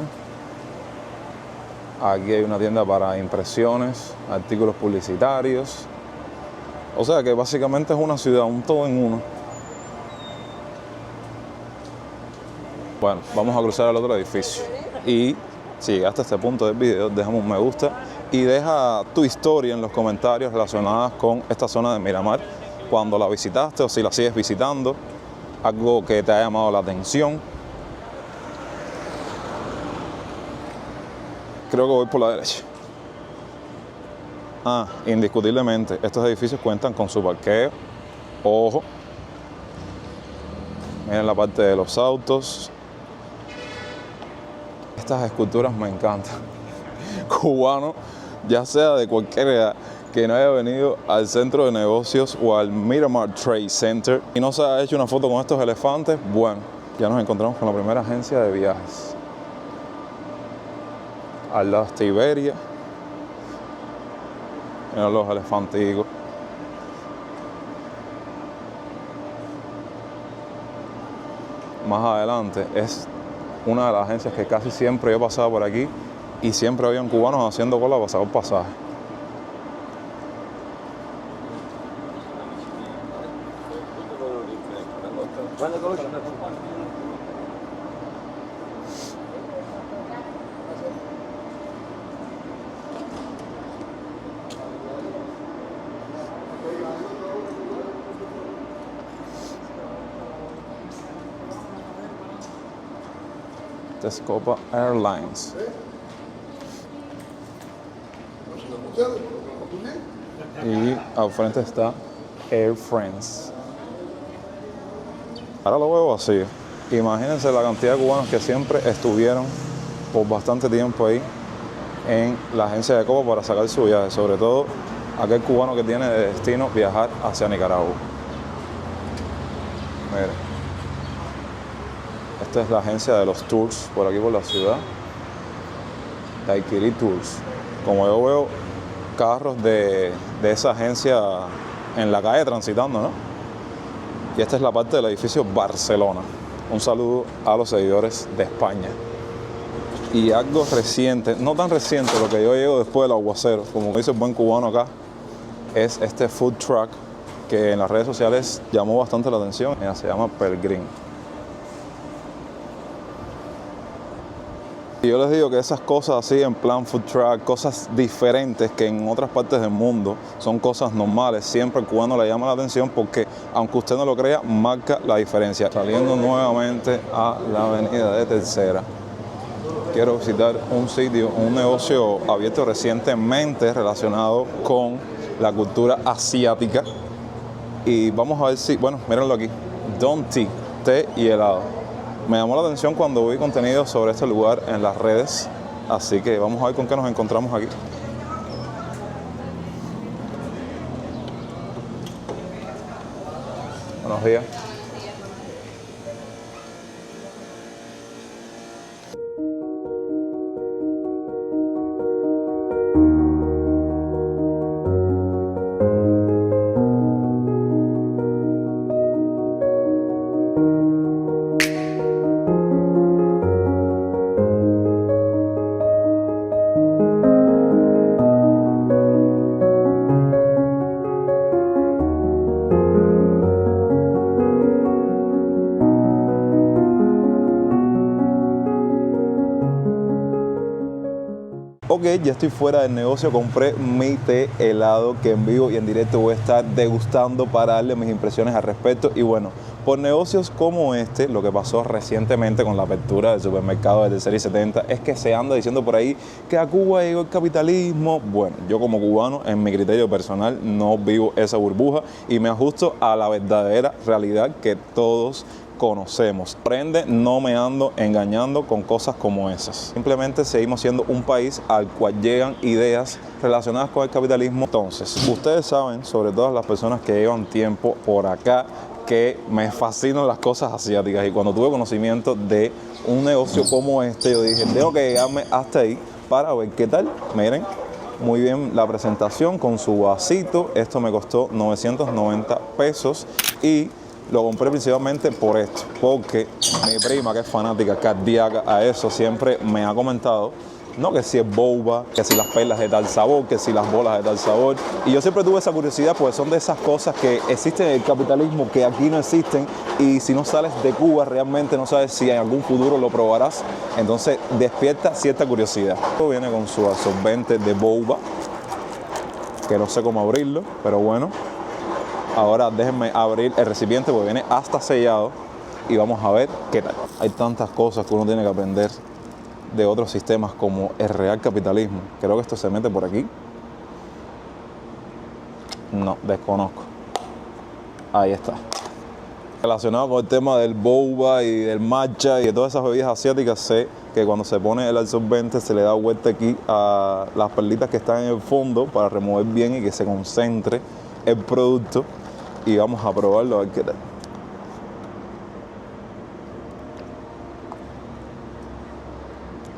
Aquí hay una tienda para impresiones, artículos publicitarios. O sea que básicamente es una ciudad, un todo en uno. Bueno, vamos a cruzar al otro edificio. Y si llegaste a este punto del video, déjame un me gusta y deja tu historia en los comentarios relacionadas con esta zona de Miramar, cuando la visitaste o si la sigues visitando, algo que te haya llamado la atención. Creo que voy por la derecha. Indiscutiblemente, estos edificios cuentan con su parqueo. Ojo. Miren la parte de los autos. Estas esculturas me encantan. Cubano, ya sea de cualquier edad, que no haya venido al centro de negocios o al Miramar Trade Center y no se haya hecho una foto con estos elefantes, bueno, ya nos encontramos con la primera agencia de viajes. Al lado está Iberia. Miren los elefanticos. Más adelante es una de las agencias que casi siempre yo pasaba por aquí y siempre habían cubanos haciendo cola para sacar pasaje. Texcopa Airlines. Y al frente está Air France. Ahora lo veo vacío. Imagínense la cantidad de cubanos que siempre estuvieron por bastante tiempo ahí en la agencia de Copa para sacar su viaje, sobre todo aquel cubano que tiene de destino viajar hacia Nicaragua. Mira. Esta es la agencia de los tours por aquí por la ciudad. Daiquiri Tours. Como yo veo carros de esa agencia en la calle transitando, ¿no? Y esta es la parte del edificio Barcelona. Un saludo a los seguidores de España. Y algo reciente, no tan reciente, lo que yo llego después del aguacero, como dice el buen cubano acá, es este food truck que en las redes sociales llamó bastante la atención. Mira, se llama Pelgrim. Y yo les digo que esas cosas así en plan food truck, cosas diferentes que en otras partes del mundo son cosas normales, siempre al cubano le llama la atención porque, aunque usted no lo crea, marca la diferencia. Saliendo nuevamente a la avenida de Tercera, quiero visitar un sitio, un negocio abierto recientemente relacionado con la cultura asiática. Y vamos a ver si, bueno, mírenlo aquí, Don Tea, té y helado. Me llamó la atención cuando vi contenido sobre este lugar en las redes, así que vamos a ver con qué nos encontramos aquí. Buenos días. Ok, ya estoy fuera del negocio, compré mi té helado que en vivo y en directo voy a estar degustando para darle mis impresiones al respecto. Y bueno, por negocios como este, lo que pasó recientemente con la apertura del supermercado de Tercera y 70 es que se anda diciendo por ahí que a Cuba llegó el capitalismo. Bueno, yo como cubano, en mi criterio personal, no vivo esa burbuja y me ajusto a la verdadera realidad que todos conocemos. Por ende, no me ando engañando con cosas como esas. Simplemente seguimos siendo un país al cual llegan ideas relacionadas con el capitalismo. Entonces, ustedes saben, sobre todo las personas que llevan tiempo por acá, que me fascinan las cosas asiáticas. Y cuando tuve conocimiento de un negocio como este, yo dije, tengo que llegarme hasta ahí para ver qué tal. Miren, muy bien la presentación con su vasito. Esto me costó 990 pesos y lo compré principalmente por esto, porque mi prima, que es fanática cardíaca a eso, siempre me ha comentado, no, que si es boba, que si las perlas de tal sabor, que si las bolas de tal sabor. Y yo siempre tuve esa curiosidad, pues son de esas cosas que existen en el capitalismo, que aquí no existen, y si no sales de Cuba realmente no sabes si en algún futuro lo probarás. Entonces despierta cierta curiosidad. Esto viene con su absorbente de boba, que no sé cómo abrirlo, pero bueno. Ahora déjenme abrir el recipiente porque viene hasta sellado y vamos a ver qué tal. Hay tantas cosas que uno tiene que aprender de otros sistemas como el real capitalismo. Creo que esto se mete por aquí. No, desconozco. Ahí está. Relacionado con el tema del boba y del matcha y de todas esas bebidas asiáticas, sé que cuando se pone el absorbente se le da vuelta aquí a las perlitas que están en el fondo para remover bien y que se concentre el producto. Y vamos a probarlo a ver qué tal.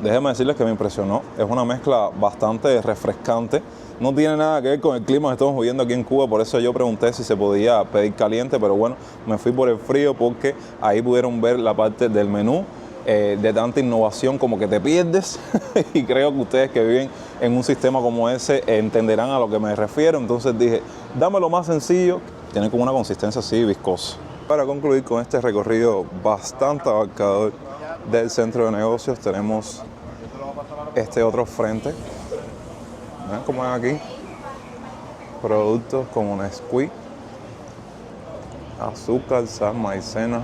Déjenme decirles que me impresionó. Es una mezcla bastante refrescante. No tiene nada que ver con el clima que estamos viviendo aquí en Cuba. Por eso yo pregunté si se podía pedir caliente. Pero bueno, me fui por el frío porque ahí pudieron ver la parte del menú. De tanta innovación como que te pierdes. Y creo que ustedes que viven en un sistema como ese entenderán a lo que me refiero. Entonces dije, dame lo más sencillo. Tiene como una consistencia así viscosa. Para concluir con este recorrido bastante abarcador del centro de negocios, tenemos este otro frente. ¿Ven cómo es aquí? Productos como Nesquik, azúcar, sal, maicena.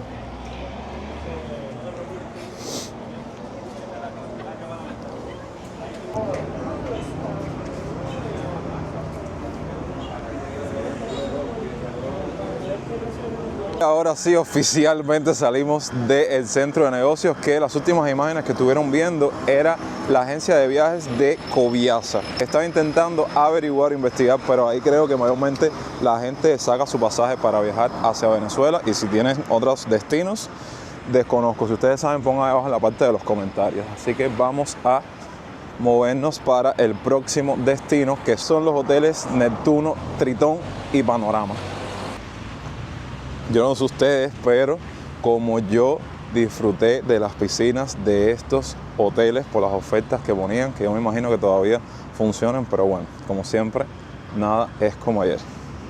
Ahora sí, oficialmente salimos del centro de negocios, que las últimas imágenes que estuvieron viendo era la agencia de viajes de Coviasa. Estaba intentando averiguar, investigar, pero ahí creo que mayormente la gente saca su pasaje para viajar hacia Venezuela, y si tienen otros destinos, desconozco. Si ustedes saben, pongan ahí abajo en la parte de los comentarios. Así que vamos a movernos para el próximo destino, que son los hoteles Neptuno, Tritón y Panorama. Yo no sé ustedes, pero como yo disfruté de las piscinas de estos hoteles por las ofertas que ponían, que yo me imagino que todavía funcionan, pero bueno, como siempre, nada es como ayer.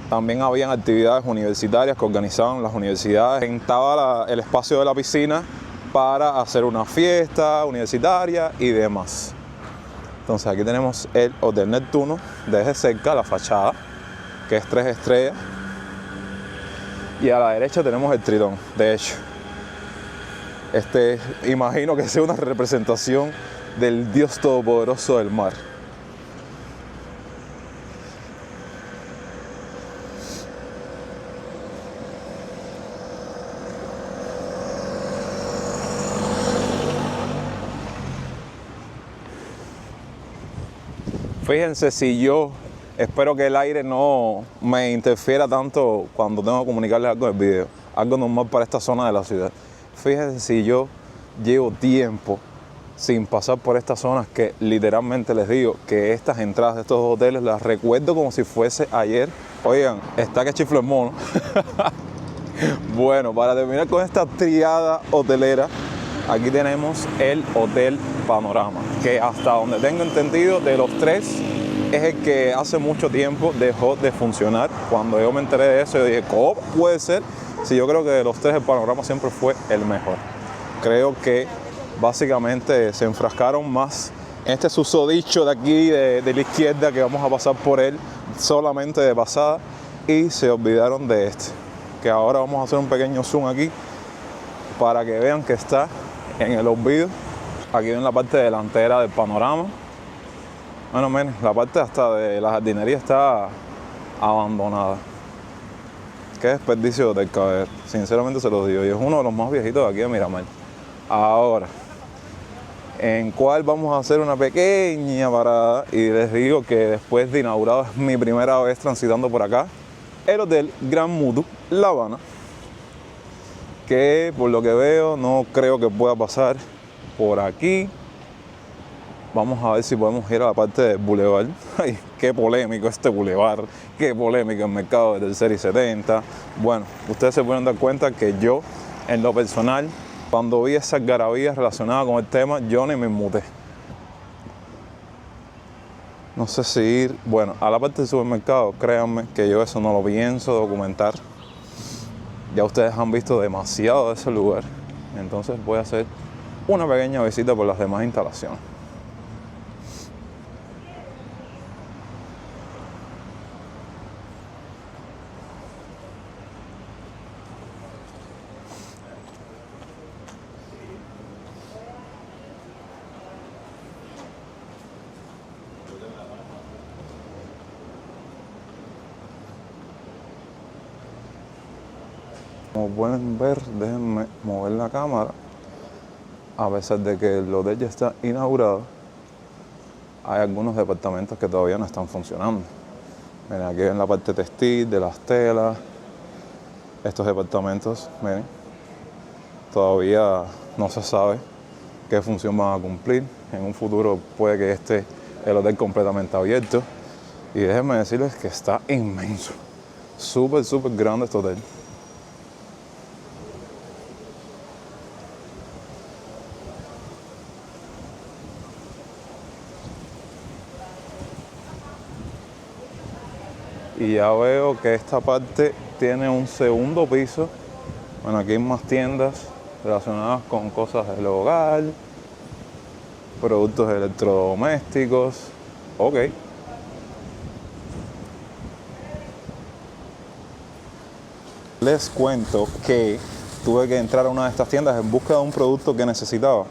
También habían actividades universitarias que organizaban las universidades. Estaba el espacio de la piscina para hacer una fiesta universitaria y demás. Entonces aquí tenemos el Hotel Neptuno, desde cerca la fachada, que es 3 estrellas. Y a la derecha tenemos el Tritón. De hecho, imagino que sea una representación del Dios Todopoderoso del mar. Fíjense, si yo espero que el aire no me interfiera tanto cuando tengo que comunicarles algo del video, algo normal para esta zona de la ciudad. Fíjense, si yo llevo tiempo sin pasar por estas zonas, que literalmente les digo que estas entradas de estos hoteles las recuerdo como si fuese ayer. Oigan, está que chiflo el mono. Bueno, para terminar con esta triada hotelera, aquí tenemos el Hotel Panorama, que hasta donde tengo entendido, de los tres, es el que hace mucho tiempo dejó de funcionar. Cuando yo me enteré de eso, yo dije, ¿cómo puede ser? Si yo creo que de los tres el Panorama siempre fue el mejor. Creo que básicamente se enfrascaron más en este susodicho de aquí, de la izquierda, que vamos a pasar por él solamente de pasada, y se olvidaron de este, que ahora vamos a hacer un pequeño zoom aquí para que vean que está en el olvido. Aquí en la parte delantera del Panorama. Bueno, miren, la parte hasta de la jardinería está abandonada. Qué desperdicio del caber, sinceramente se los digo. Y es uno de los más viejitos de aquí de Miramar. Ahora, en cual vamos a hacer una pequeña parada, y les digo que después de inaugurado es mi primera vez transitando por acá, el Hotel Gran Mutu, La Habana, que por lo que veo no creo que pueda pasar por aquí. Vamos a ver si podemos ir a la parte del Boulevard. Ay, qué polémico este Boulevard, qué polémico el mercado de Tercera y 70. Bueno, ustedes se pueden dar cuenta que yo, en lo personal, cuando vi esas garabías relacionadas con el tema, yo ni me inmuté. No sé si ir, bueno, a la parte del supermercado, créanme que yo eso no lo pienso documentar. Ya ustedes han visto demasiado de ese lugar, entonces voy a hacer una pequeña visita por las demás instalaciones. Como pueden ver, déjenme mover la cámara. A pesar de que el hotel ya está inaugurado, hay algunos departamentos que todavía no están funcionando. Miren, aquí ven la parte textil, de las telas. Estos departamentos, miren, todavía no se sabe qué función van a cumplir. En un futuro puede que esté el hotel completamente abierto. Y déjenme decirles que está inmenso. Súper grande este hotel. Y ya veo que esta parte tiene un segundo piso. Bueno, aquí hay más tiendas relacionadas con cosas del hogar, productos electrodomésticos. Ok. Les cuento que tuve que entrar a una de estas tiendas en busca de un producto que necesitaba.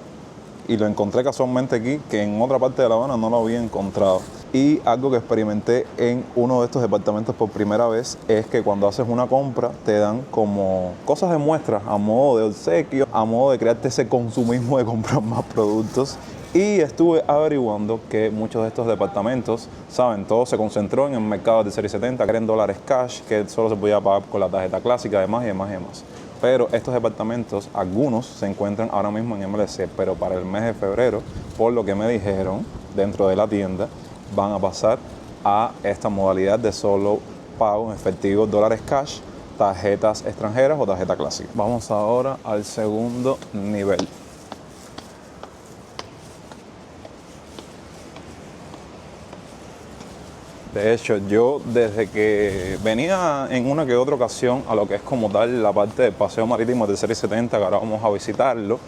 Y lo encontré casualmente aquí, que en otra parte de La Habana no lo había encontrado. Y algo que experimenté en uno de estos departamentos por primera vez es que cuando haces una compra te dan como cosas de muestra a modo de obsequio, a modo de crearte ese consumismo de comprar más productos. Y estuve averiguando que muchos de estos departamentos, saben, todo se concentró en el mercado de serie 70, que eran dólares cash, que solo se podía pagar con la tarjeta clásica, además y demás y demás. Pero estos departamentos, algunos se encuentran ahora mismo en MLC, pero para el mes de febrero, por lo que me dijeron dentro de la tienda, van a pasar a esta modalidad de solo pago en efectivo, dólares cash, tarjetas extranjeras o tarjeta clásica. Vamos ahora al segundo nivel. De hecho, yo desde que venía en una que otra ocasión a lo que es como tal la parte del paseo marítimo de Serie 70, que ahora vamos a visitarlo,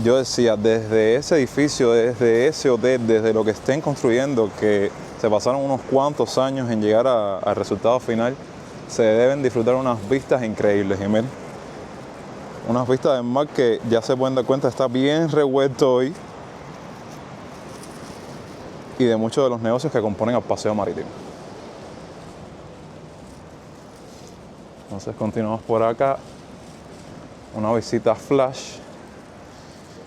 yo decía, desde ese edificio, desde ese hotel, desde lo que estén construyendo, que se pasaron unos cuantos años en llegar al resultado final, se deben disfrutar unas vistas increíbles, y miren, unas vistas del mar que ya se pueden dar cuenta está bien revuelto hoy, y de muchos de los negocios que componen al paseo marítimo. Entonces continuamos por acá, una visita flash,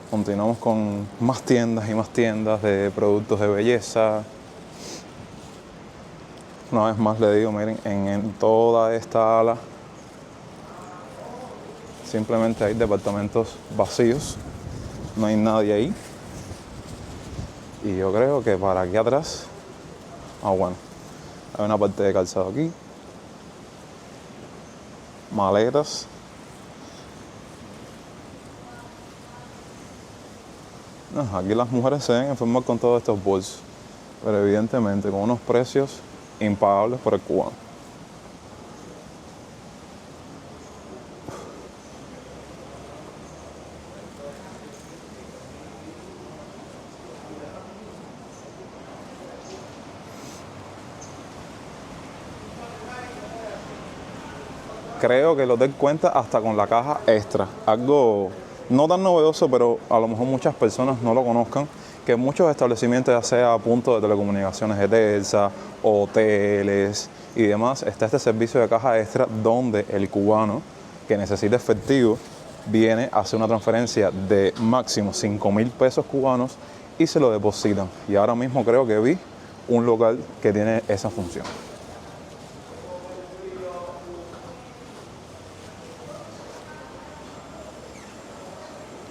continuamos con más tiendas y más tiendas de productos de belleza. Una vez más le digo, miren, en toda esta ala simplemente hay departamentos vacíos, no hay nadie ahí. Y yo creo que para aquí atrás, bueno, hay una parte de calzado aquí, maletas, aquí las mujeres se deben enfermar con todos estos bolsos, pero evidentemente con unos precios impagables por el cubano. Creo que el hotel cuenta hasta con la caja extra, algo no tan novedoso, pero a lo mejor muchas personas no lo conozcan, que en muchos establecimientos, ya sea a punto de telecomunicaciones de Telsa, hoteles y demás, está este servicio de caja extra donde el cubano que necesita efectivo viene, hace una transferencia de máximo 5,000 pesos cubanos y se lo depositan. Y ahora mismo creo que vi un local que tiene esa función.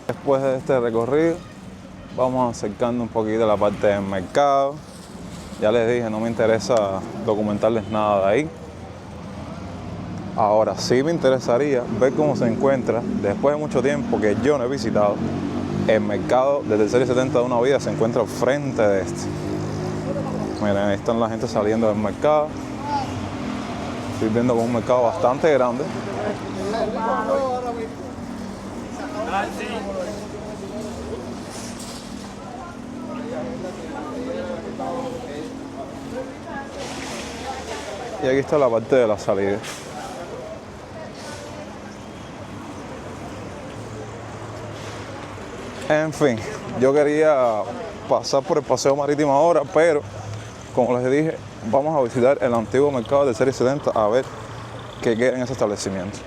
Después de este recorrido, vamos acercando un poquito a la parte del mercado. Ya les dije, no me interesa documentarles nada de ahí. Ahora sí me interesaría ver cómo se encuentra, después de mucho tiempo que yo no he visitado, el mercado desde Serie 70 de Una Vida se encuentra al frente de este. Miren, ahí están la gente saliendo del mercado. Estoy viendo como un mercado bastante grande. Y aquí está la parte de la salida. En fin, yo quería pasar por el paseo marítimo ahora, pero como les dije, vamos a visitar el antiguo mercado de Serie 70 a ver qué queda en ese establecimiento.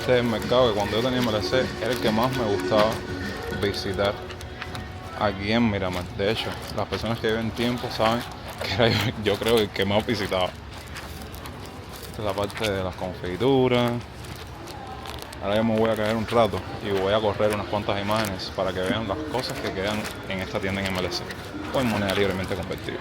Este es el mercado que cuando yo tenía MLC era el que más me gustaba visitar aquí en Miramar. De hecho, las personas que viven tiempo saben que era yo creo el que más visitaba. Esta es la parte de las confituras. Ahora yo me voy a caer un rato y voy a correr unas cuantas imágenes para que vean las cosas que quedan en esta tienda en MLC o en moneda libremente convertible.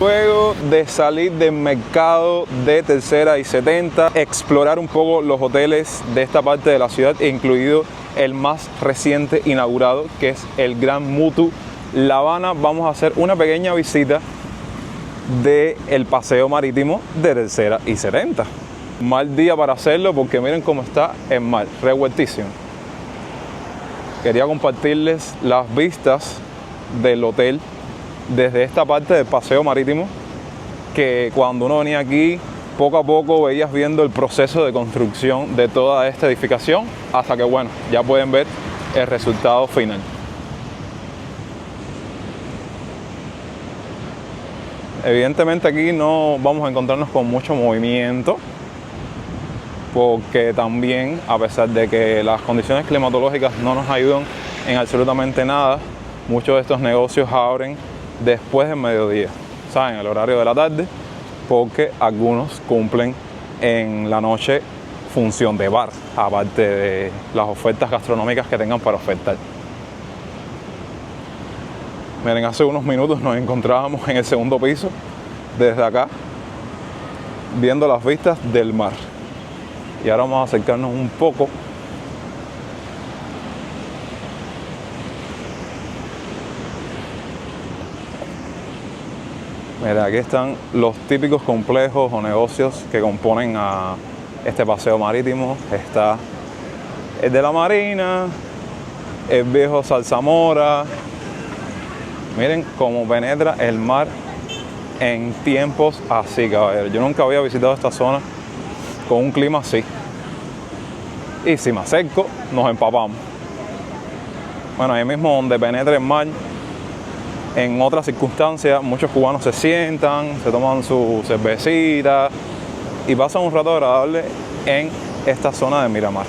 Luego de salir del mercado de Tercera y 70, explorar un poco los hoteles de esta parte de la ciudad, incluido el más reciente inaugurado, que es el Grand Mutu La Habana, vamos a hacer una pequeña visita del paseo marítimo de Tercera y 70. Mal día para hacerlo porque miren cómo está el mar, revueltísimo. Quería compartirles las vistas del hotel desde esta parte del paseo marítimo, que cuando uno venía aquí poco a poco veías viendo el proceso de construcción de toda esta edificación hasta que bueno, ya pueden ver el resultado final. Evidentemente aquí no vamos a encontrarnos con mucho movimiento porque también, a pesar de que las condiciones climatológicas no nos ayudan en absolutamente nada, muchos de estos negocios abren después del mediodía, ¿saben? El horario de la tarde, porque algunos cumplen en la noche función de bar, aparte de las ofertas gastronómicas que tengan para ofertar. Miren, hace unos minutos nos encontrábamos en el segundo piso, desde acá, viendo las vistas del mar. Y ahora vamos a acercarnos un poco . Mira, aquí están los típicos complejos o negocios que componen a este paseo marítimo. Está el de la Marina, el viejo Zarzamora. Miren cómo penetra el mar en tiempos así, caballeros. Yo nunca había visitado esta zona con un clima así. Y si me acerco, nos empapamos. Bueno, ahí mismo donde penetra el mar, en otras circunstancias, muchos cubanos se sientan, se toman su cervecita y pasan un rato agradable en esta zona de Miramar.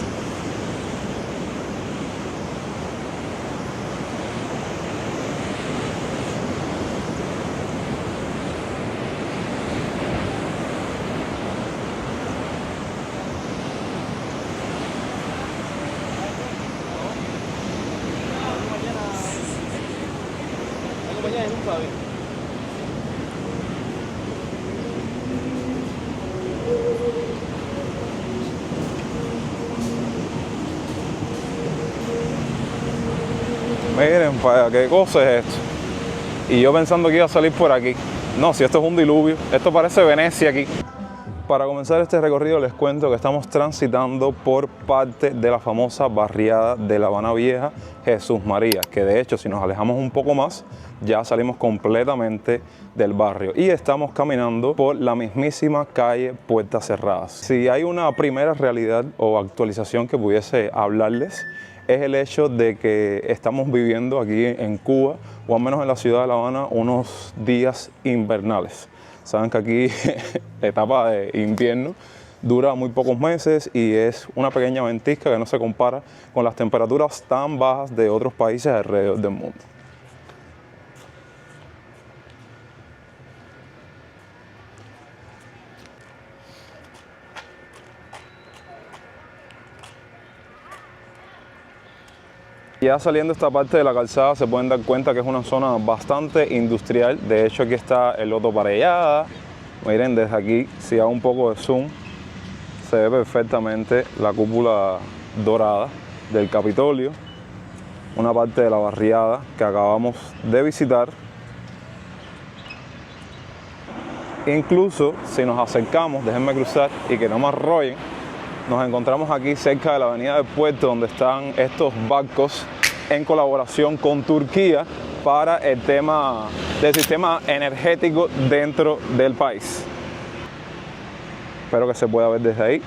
Miren, para qué cosa es esto. Y yo pensando que iba a salir por aquí. No, si esto es un diluvio. Esto parece Venecia aquí. Para comenzar este recorrido les cuento que estamos transitando por parte de la famosa barriada de La Habana Vieja, Jesús María, que de hecho si nos alejamos un poco más ya salimos completamente del barrio y estamos caminando por la mismísima calle Puertas Cerradas. Si hay una primera realidad o actualización que pudiese hablarles, es el hecho de que estamos viviendo aquí en Cuba, o al menos en la ciudad de La Habana, unos días invernales. Saben que aquí la etapa de invierno dura muy pocos meses y es una pequeña ventisca que no se compara con las temperaturas tan bajas de otros países alrededor del mundo. Ya saliendo esta parte de la calzada se pueden dar cuenta que es una zona bastante industrial. De hecho, aquí está el Loto Parellada. Miren, desde aquí, si hago un poco de zoom, se ve perfectamente la cúpula dorada del Capitolio, una parte de la barriada que acabamos de visitar. Incluso si nos acercamos, déjenme cruzar y que no me arrollen, nos encontramos aquí cerca de la avenida del puerto, donde están estos barcos en colaboración con Turquía para el tema del sistema energético dentro del país. Espero que se pueda ver desde ahí.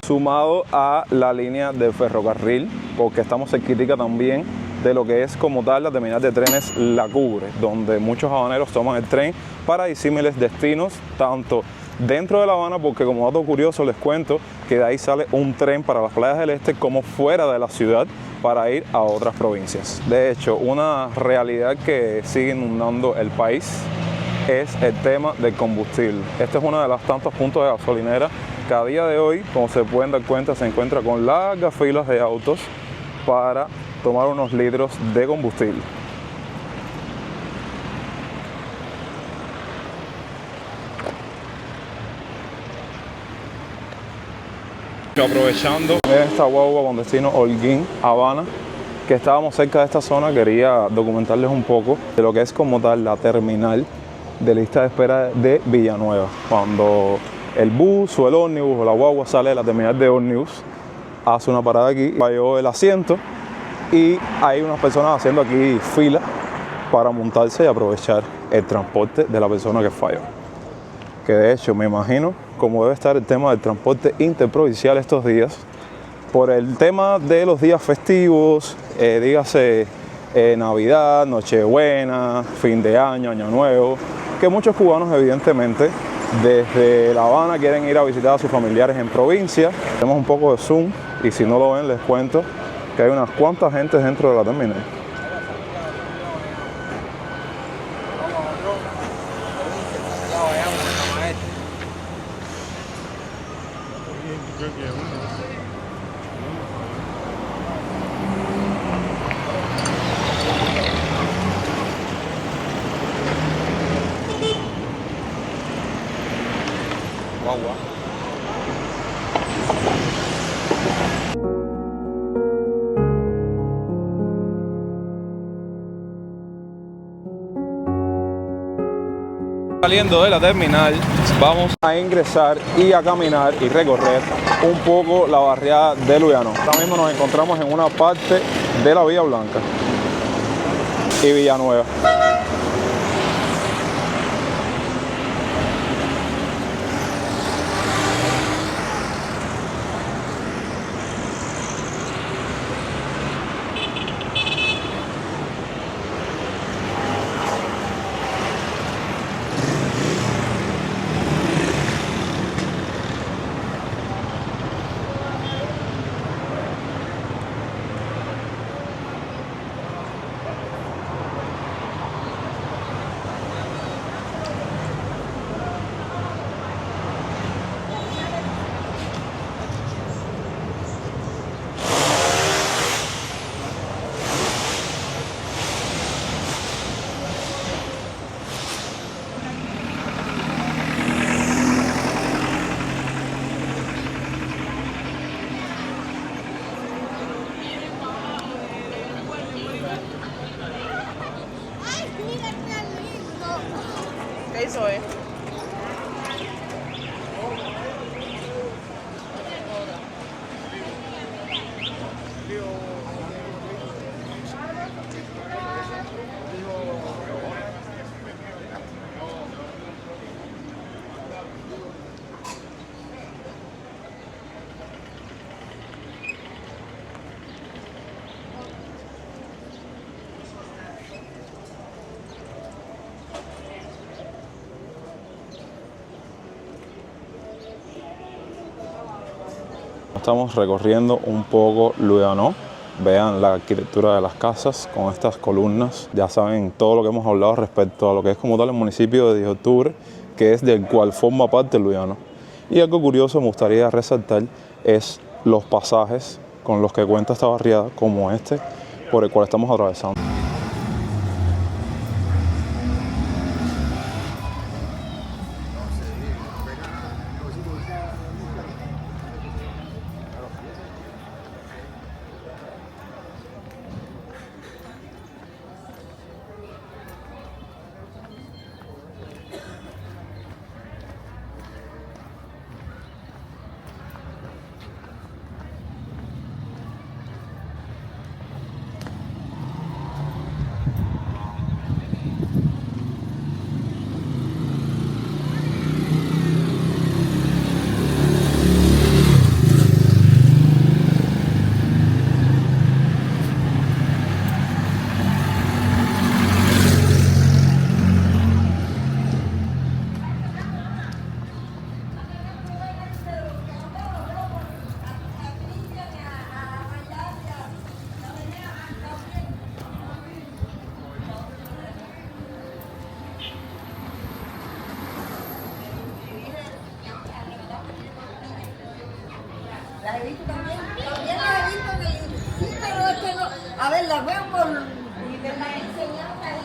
Sumado a la línea de ferrocarril, porque estamos cerquita también de lo que es como tal la terminal de trenes La Cubre, donde muchos habaneros toman el tren para disímiles destinos, tanto dentro de La Habana, porque como dato curioso les cuento que de ahí sale un tren para las playas del este, como fuera de la ciudad para ir a otras provincias. De hecho, una realidad que sigue inundando el país es el tema del combustible. Este es uno de los tantos puntos de gasolinera que a día de hoy, como se pueden dar cuenta, se encuentra con largas filas de autos para tomar unos litros de combustible. Aprovechando esta guagua con destino Holguín, Habana, que estábamos cerca de esta zona, quería documentarles un poco de lo que es como tal la terminal de lista de espera de Villanueva. Cuando el bus o el ómnibus o la guagua sale de la terminal de ómnibus, hace una parada aquí, falló el asiento y hay unas personas haciendo aquí fila para montarse y aprovechar el transporte de la persona que falló. Que de hecho me imagino cómo debe estar el tema del transporte interprovincial estos días, por el tema de los días festivos, dígase Navidad, Nochebuena, fin de año, Año Nuevo, que muchos cubanos evidentemente desde La Habana quieren ir a visitar a sus familiares en provincia. Tenemos un poco de zoom y si no lo ven les cuento que hay unas cuantas gentes dentro de la terminal. Saliendo de la terminal, vamos a ingresar y a caminar y recorrer un poco la barriada de Luyano. Ahora mismo nos encontramos en una parte de la Villa Blanca y Villanueva. ¿Qué hizo hoy? estamos recorriendo un poco Luyanó. Vean la arquitectura de las casas con estas columnas. Ya saben todo lo que hemos hablado respecto a lo que es como tal el municipio de 10 de octubre, que es del cual forma parte Luyanó. Y algo curioso me gustaría resaltar es los pasajes con los que cuenta esta barriada, como este por el cual estamos atravesando. Las he visto también. También las he visto en el... Sí, pero es que no... A ver, las veo por... Y me las enseñaron ahí.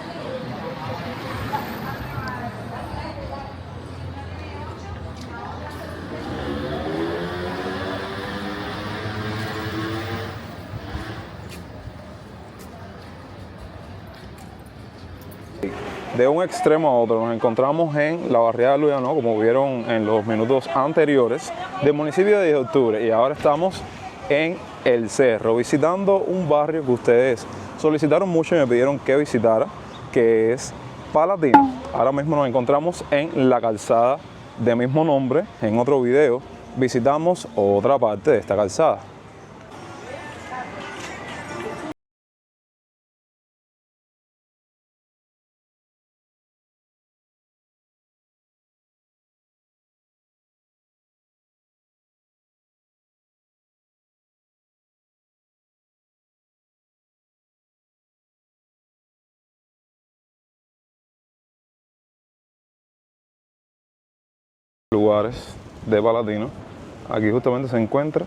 De un extremo a otro nos encontramos en la barriada de Luyanó, como vieron en los minutos anteriores, del municipio de 10 de octubre. Y ahora estamos en El Cerro, visitando un barrio que ustedes solicitaron mucho y me pidieron que visitara, que es Palatino. Ahora mismo nos encontramos en la calzada de mismo nombre. En otro video visitamos otra parte de esta calzada. Lugares de Palatino. Aquí justamente se encuentra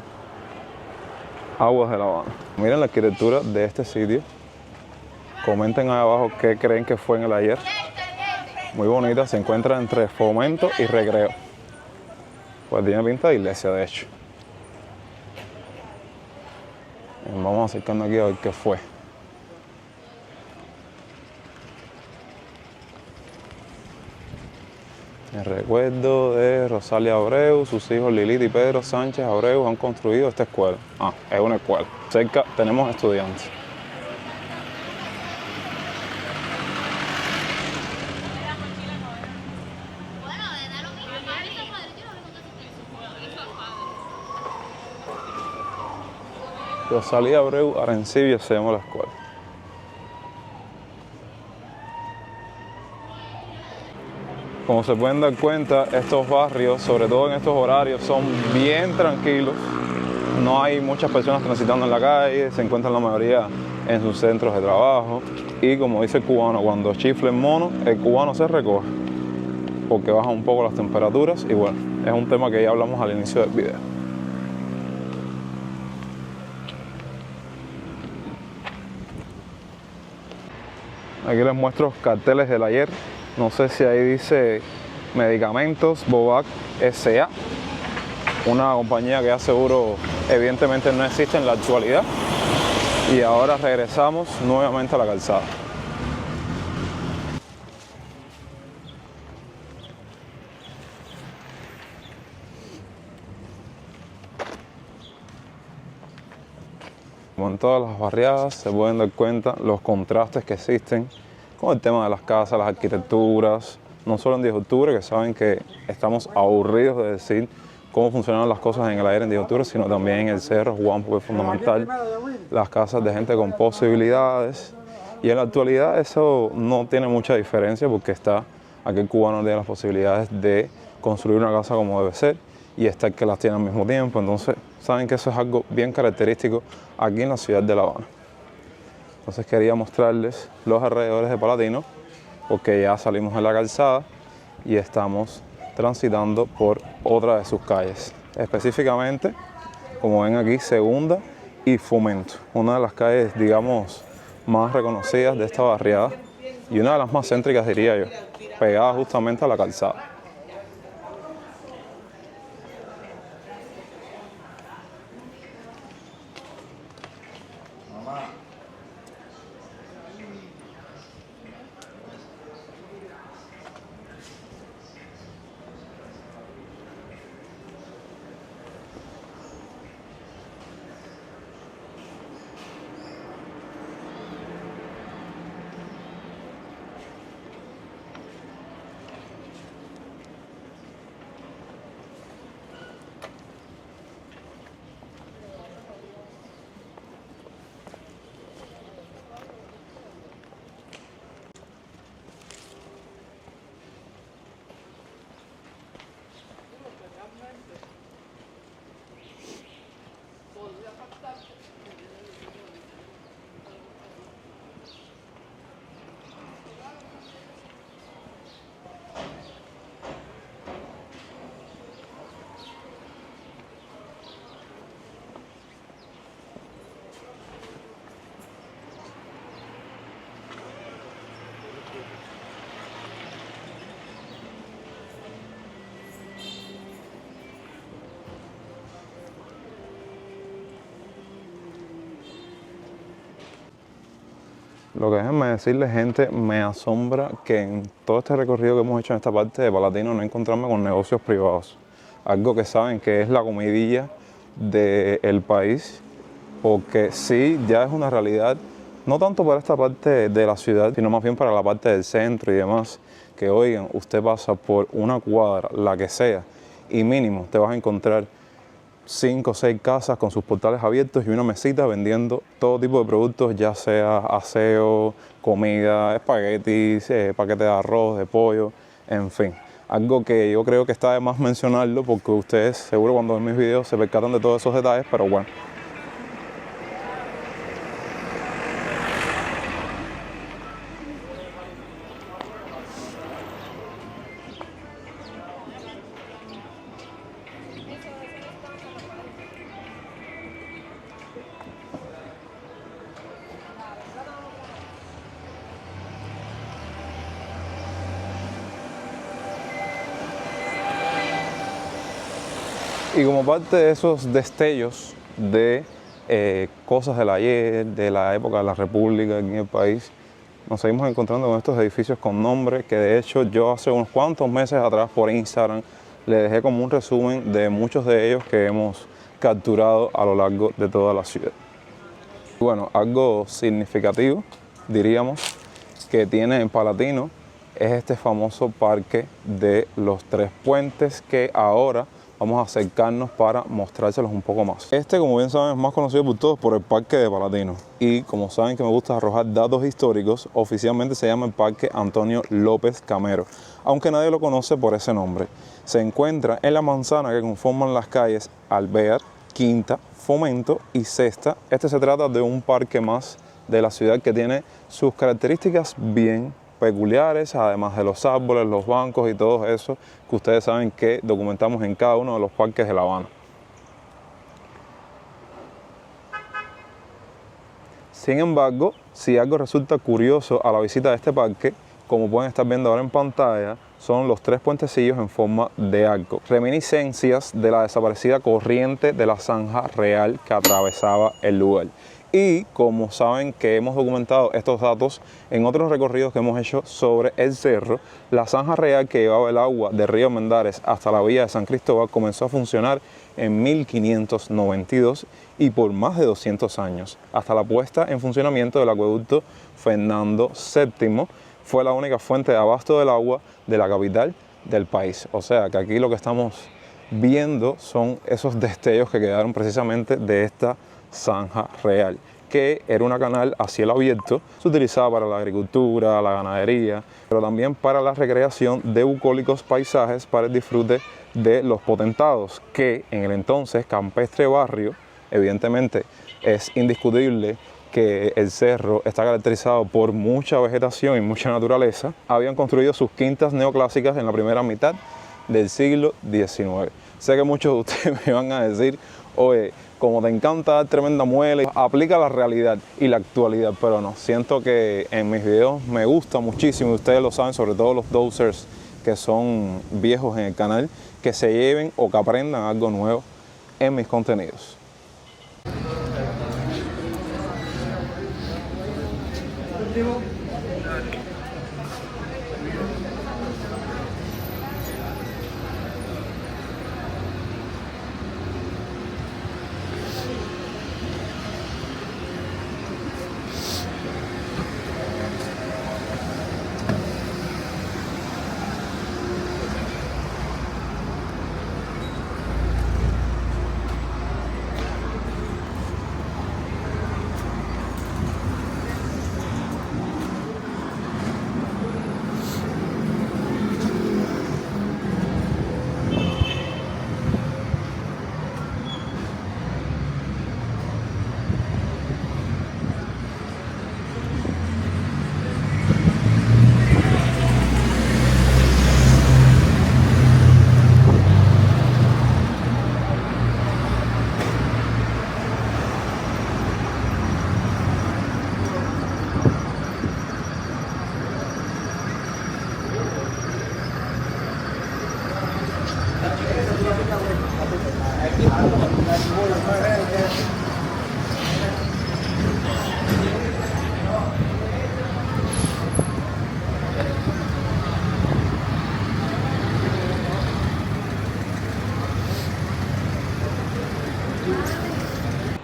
Aguas de La Habana. Miren la arquitectura de este sitio. Comenten ahí abajo qué creen que fue en el ayer. Muy bonita, se encuentra entre Fomento y Recreo. Pues tiene pinta de iglesia, de hecho. Vamos acercando aquí a ver qué fue. El recuerdo de Rosalia Abreu, sus hijos Lilith y Pedro Sánchez Abreu han construido esta escuela. Ah, es una escuela. Cerca tenemos estudiantes. Rosalia Abreu Arencibia se llama la escuela. Como se pueden dar cuenta, estos barrios, sobre todo en estos horarios, son bien tranquilos. No hay muchas personas transitando en la calle, se encuentran la mayoría en sus centros de trabajo. Y como dice el cubano, cuando chifle el mono, el cubano se recoge, porque bajan un poco las temperaturas. Y bueno, es un tema que ya hablamos al inicio del video. Aquí les muestro los carteles del ayer. No sé si ahí dice Medicamentos Bovac S.A., una compañía que ya seguro evidentemente no existe en la actualidad. Y ahora regresamos nuevamente a la calzada. Como en todas las barriadas se pueden dar cuenta los contrastes que existen con el tema de las casas, las arquitecturas, no solo en 10 de octubre, que saben que estamos aburridos de decir cómo funcionan las cosas en el ayer en 10 de octubre, sino también en el Cerro Juan, porque es fundamental, las casas de gente con posibilidades. Y en la actualidad eso no tiene mucha diferencia, porque está aquel cubano tiene las posibilidades de construir una casa como debe ser, y está el que las tiene al mismo tiempo. Entonces saben que eso es algo bien característico aquí en la ciudad de La Habana. Entonces quería mostrarles los alrededores de Palatino, porque ya salimos de la calzada y estamos transitando por otra de sus calles, específicamente, como ven aquí, Segunda y Fomento, una de las calles, digamos, más reconocidas de esta barriada y una de las más céntricas, diría yo, pegada justamente a la calzada. Lo que déjenme decirles, gente, me asombra que en todo este recorrido que hemos hecho en esta parte de Palatino no encontrarme con negocios privados. Algo que saben que es la comidilla del país, porque sí, ya es una realidad, no tanto para esta parte de la ciudad, sino más bien para la parte del centro y demás, que oigan, usted pasa por una cuadra, la que sea, y mínimo te vas a encontrar 5 o 6 casas con sus portales abiertos y una mesita vendiendo todo tipo de productos, ya sea aseo, comida, espaguetis, paquetes de arroz, de pollo, en fin. Algo que yo creo que está de más mencionarlo porque ustedes seguro cuando ven mis videos se percatan de todos esos detalles, pero bueno. Y como parte de esos destellos de cosas del ayer, de la época de la República aquí en el país, nos seguimos encontrando con estos edificios con nombre que de hecho yo hace unos cuantos meses atrás por Instagram le dejé como un resumen de muchos de ellos que hemos capturado a lo largo de toda la ciudad. Bueno, algo significativo, diríamos, que tiene en Palatino es este famoso parque de los 3 puentes que ahora vamos a acercarnos para mostrárselos un poco más. Este, como bien saben, es más conocido por todos por el Parque de Palatino. Y como saben que me gusta arrojar datos históricos, oficialmente se llama el Parque Antonio López Camero, aunque nadie lo conoce por ese nombre. Se encuentra en la manzana que conforman las calles Alvear, Quinta, Fomento y Sexta. Este se trata de un parque más de la ciudad que tiene sus características bien peculiares, además de los árboles, los bancos y todo eso que ustedes saben que documentamos en cada uno de los parques de La Habana. Sin embargo, si algo resulta curioso a la visita de este parque, como pueden estar viendo ahora en pantalla, son los 3 puentecillos en forma de arco, reminiscencias de la desaparecida corriente de la zanja real que atravesaba el lugar. Y como saben que hemos documentado estos datos en otros recorridos que hemos hecho sobre el cerro, la zanja real que llevaba el agua de Río Mendares hasta la villa de San Cristóbal comenzó a funcionar en 1592 y por más de 200 años, hasta la puesta en funcionamiento del acueducto Fernando VII, fue la única fuente de abasto del agua de la capital del país. O sea que aquí lo que estamos viendo son esos destellos que quedaron precisamente de esta zanja real, que era una canal a cielo abierto. Se utilizaba para la agricultura, la ganadería, pero también para la recreación de bucólicos paisajes para el disfrute de los potentados, que en el entonces campestre barrio, evidentemente es indiscutible que el cerro está caracterizado por mucha vegetación y mucha naturaleza, habían construido sus quintas neoclásicas en la primera mitad del siglo XIX. Sé que muchos de ustedes me van a decir, oye, como te encanta dar tremenda muela, aplica la realidad y la actualidad, pero no, siento que en mis videos me gusta muchísimo, y ustedes lo saben, sobre todo los dosers que son viejos en el canal, que se lleven o que aprendan algo nuevo en mis contenidos.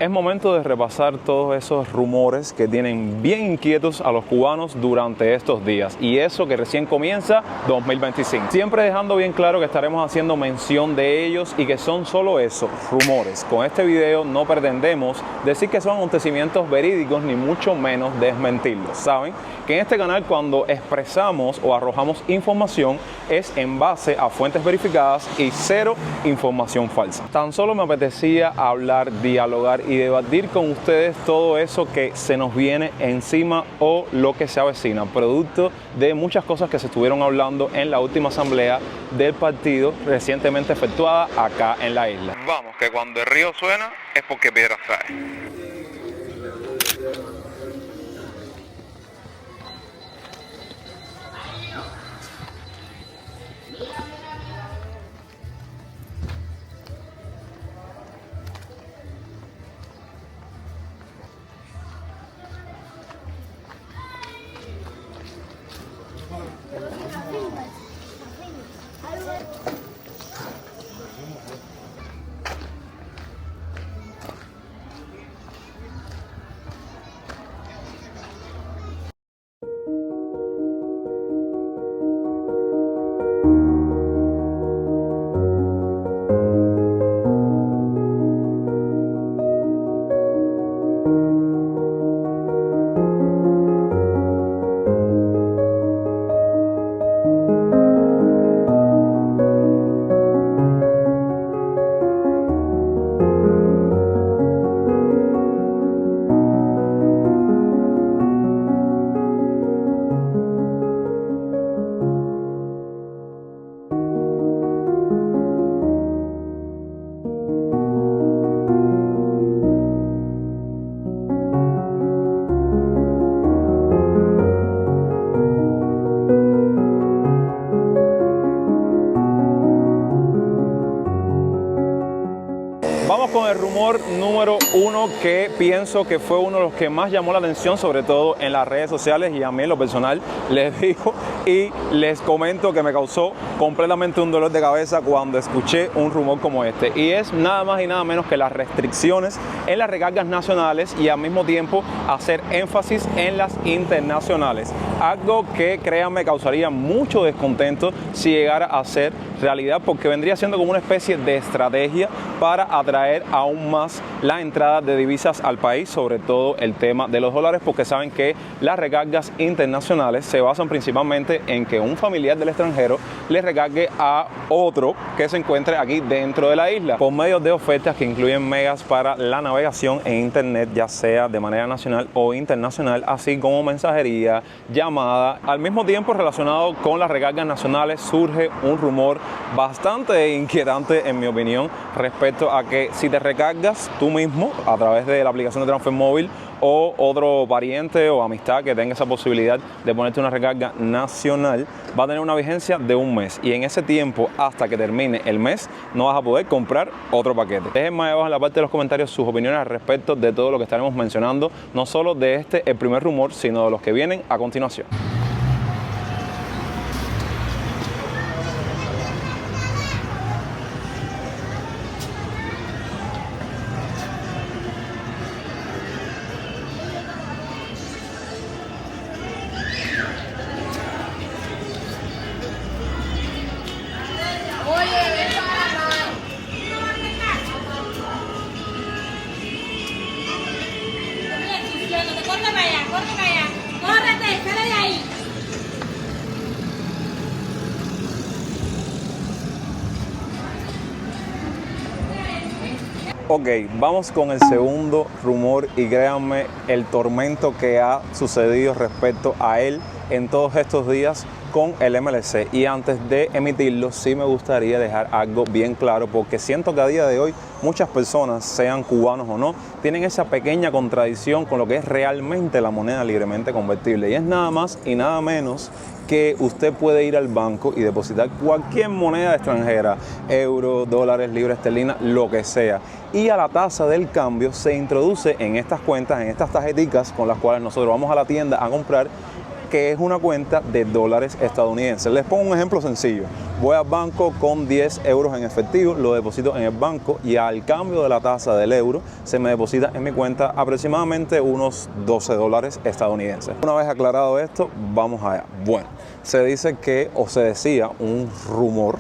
Es momento de repasar todos esos rumores que tienen bien inquietos a los cubanos durante estos días, y eso que recién comienza 2025. Siempre dejando bien claro que estaremos haciendo mención de ellos y que son solo eso, rumores. Con este video no pretendemos decir que son acontecimientos verídicos ni mucho menos desmentirlos. Saben que en este canal cuando expresamos o arrojamos información es en base a fuentes verificadas y cero información falsa. Tan solo me apetecía hablar, dialogar y debatir con ustedes todo eso que se nos viene encima o lo que se avecina, producto de muchas cosas que se estuvieron hablando en la última asamblea del partido recientemente efectuada acá en la isla. Vamos, que cuando el río suena es porque piedras trae. Vamos con el rumor número 1 que pienso que fue uno de los que más llamó la atención, sobre todo en las redes sociales, y a mí en lo personal les digo y les comento que me causó completamente un dolor de cabeza cuando escuché un rumor como este, y es nada más y nada menos que las restricciones en las recargas nacionales y al mismo tiempo hacer énfasis en las internacionales, algo que créanme causaría mucho descontento si llegara a ser realidad, porque vendría siendo como una especie de estrategia para atraer aún más más la entrada de divisas al país, sobre todo el tema de los dólares, porque saben que las recargas internacionales se basan principalmente en que un familiar del extranjero le recargue a otro que se encuentre aquí dentro de la isla, por medio de ofertas que incluyen megas para la navegación en internet, ya sea de manera nacional o internacional, así como mensajería, llamada. Al mismo tiempo, relacionado con las recargas nacionales, surge un rumor bastante inquietante, en mi opinión, respecto a que si te recargas tú mismo a través de la aplicación de Transfer Móvil o otro pariente o amistad que tenga esa posibilidad de ponerte una recarga nacional, va a tener una vigencia de un mes, y en ese tiempo, hasta que termine el mes, no vas a poder comprar otro paquete. Déjenme abajo en la parte de los comentarios sus opiniones al respecto de todo lo que estaremos mencionando, no solo de el primer rumor, sino de los que vienen a continuación. Corre para allá, córrete, sale de ahí. Ok, vamos con el segundo rumor, y créanme el tormento que ha sucedido respecto a él en todos estos días con el MLC. Y antes de emitirlo, sí me gustaría dejar algo bien claro, porque siento que a día de hoy muchas personas, sean cubanos o no, tienen esa pequeña contradicción con lo que es realmente la moneda libremente convertible, y es nada más y nada menos que usted puede ir al banco y depositar cualquier moneda extranjera, euro, dólares, libras esterlinas, lo que sea, y a la tasa del cambio se introduce en estas cuentas, en estas tarjeticas con las cuales nosotros vamos a la tienda a comprar, que es una cuenta de dólares estadounidenses. Les pongo un ejemplo sencillo. Voy al banco con 10 euros en efectivo, lo deposito en el banco, y al cambio de la tasa del euro se me deposita en mi cuenta aproximadamente unos 12 dólares estadounidenses. Una vez aclarado esto, vamos allá. Bueno, se dice que, o se decía, un rumor,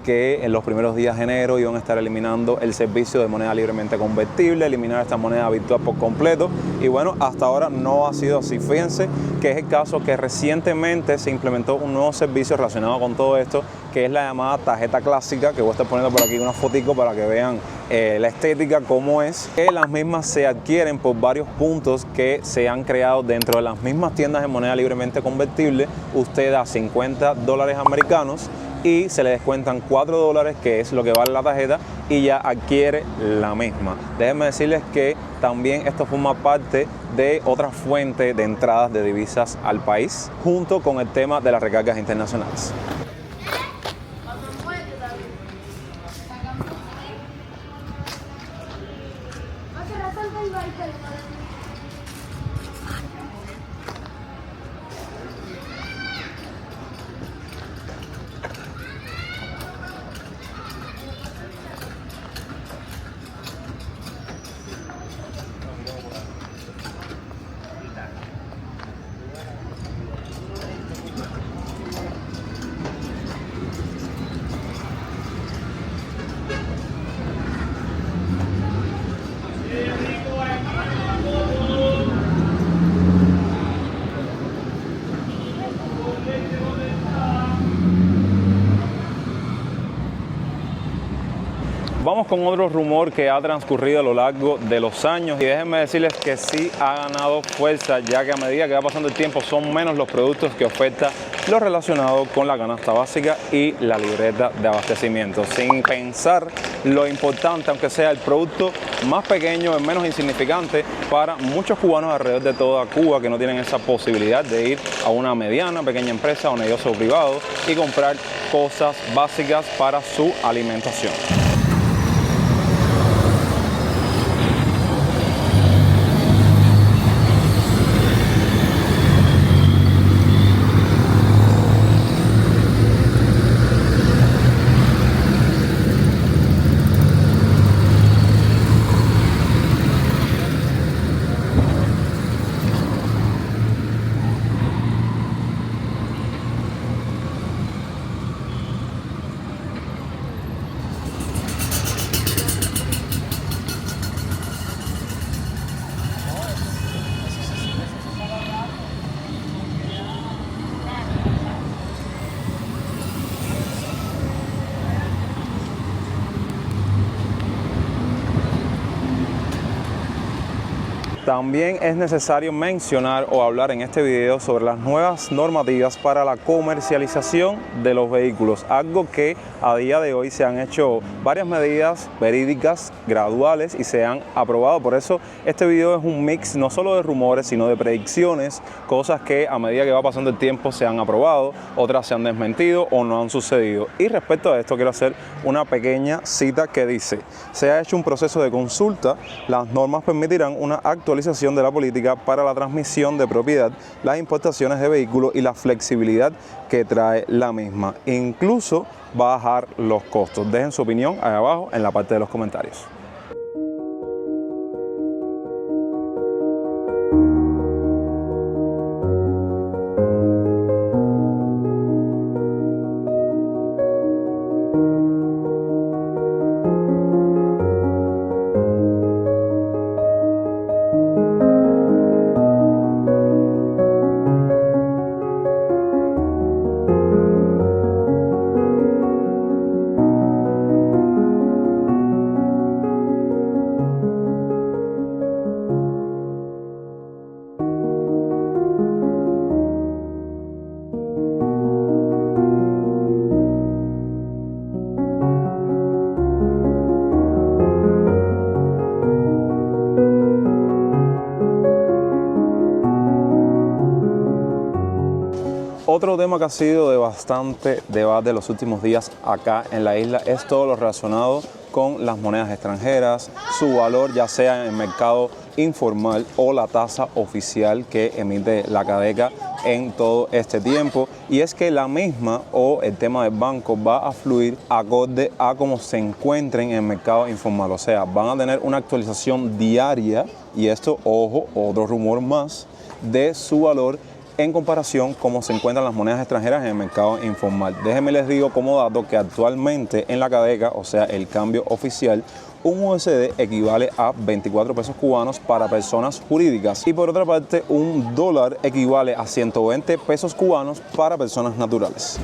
que en los primeros días de enero iban a estar eliminando el servicio de moneda libremente convertible, eliminar esta moneda virtual por completo, y bueno, hasta ahora no ha sido así. Fíjense que es el caso que recientemente se implementó un nuevo servicio relacionado con todo esto, que es la llamada tarjeta clásica, que voy a estar poniendo por aquí una fotico para que vean la estética, cómo es, que las mismas se adquieren por varios puntos que se han creado dentro de las mismas tiendas de moneda libremente convertible. Usted da 50 dólares americanos y se le descuentan 4 dólares, que es lo que vale la tarjeta, y ya adquiere la misma. Déjenme decirles que también esto forma parte de otra fuente de entradas de divisas al país, junto con el tema de las recargas internacionales. Vamos con otro rumor que ha transcurrido a lo largo de los años, y déjenme decirles que sí ha ganado fuerza, ya que a medida que va pasando el tiempo son menos los productos que oferta lo relacionado con la canasta básica y la libreta de abastecimiento, sin pensar lo importante, aunque sea el producto más pequeño, el menos insignificante para muchos cubanos alrededor de toda Cuba, que no tienen esa posibilidad de ir a una mediana, pequeña empresa o negocio privado y comprar cosas básicas para su alimentación. También es necesario mencionar o hablar en este video sobre las nuevas normativas para la comercialización de los vehículos, algo que a día de hoy se han hecho varias medidas verídicas, graduales y se han aprobado. Por eso este video es un mix no solo de rumores, sino de predicciones, cosas que a medida que va pasando el tiempo se han aprobado, otras se han desmentido o no han sucedido. Y respecto a esto quiero hacer una pequeña cita que dice: se ha hecho un proceso de consulta, las normas permitirán una actualización de la política para la transmisión de propiedad, las importaciones de vehículos y la flexibilidad que trae la misma. Incluso bajar los costos. Dejen su opinión ahí abajo en la parte de los comentarios. Otro tema que ha sido de bastante debate en los últimos días acá en la isla es todo lo relacionado con las monedas extranjeras, su valor ya sea en el mercado informal o la tasa oficial que emite la CADECA en todo este tiempo. Y es que la misma o el tema del banco va a fluir acorde a cómo se encuentren en el mercado informal. O sea, van a tener una actualización diaria y esto, ojo, otro rumor más, de su valor en comparación cómo se encuentran las monedas extranjeras en el mercado informal. Déjenme les digo como dato que actualmente en la CADECA, o sea el cambio oficial, un USD equivale a 24 pesos cubanos para personas jurídicas y por otra parte un dólar equivale a 120 pesos cubanos para personas naturales.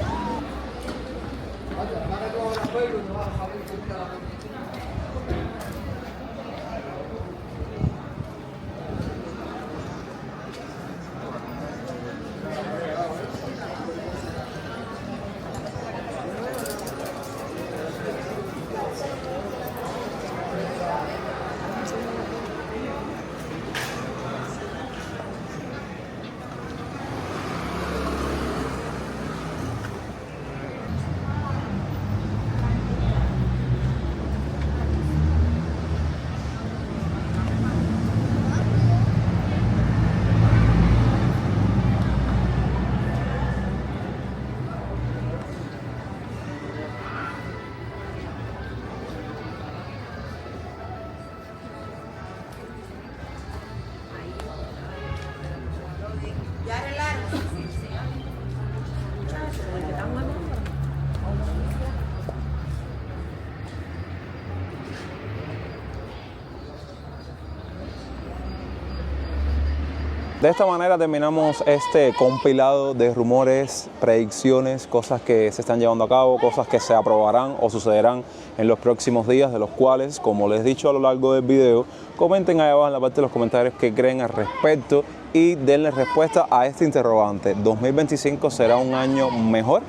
De esta manera terminamos este compilado de rumores, predicciones, cosas que se están llevando a cabo, cosas que se aprobarán o sucederán en los próximos días, de los cuales, como les he dicho a lo largo del video, comenten ahí abajo en la parte de los comentarios qué creen al respecto y denle respuesta a este interrogante. ¿2025 será un año mejor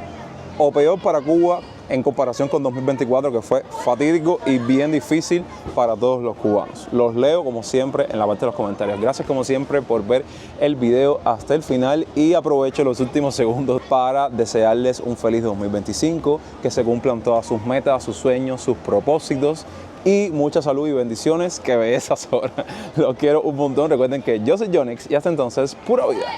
o peor para Cuba en comparación con 2024, que fue fatídico y bien difícil para todos los cubanos? Los leo como siempre en la parte de los comentarios. Gracias como siempre por ver el video hasta el final y aprovecho los últimos segundos para desearles un feliz 2025, que se cumplan todas sus metas, sus sueños, sus propósitos y mucha salud y bendiciones, que belleza sobra. Los quiero un montón. Recuerden que yo soy Jonix y hasta entonces, pura vida.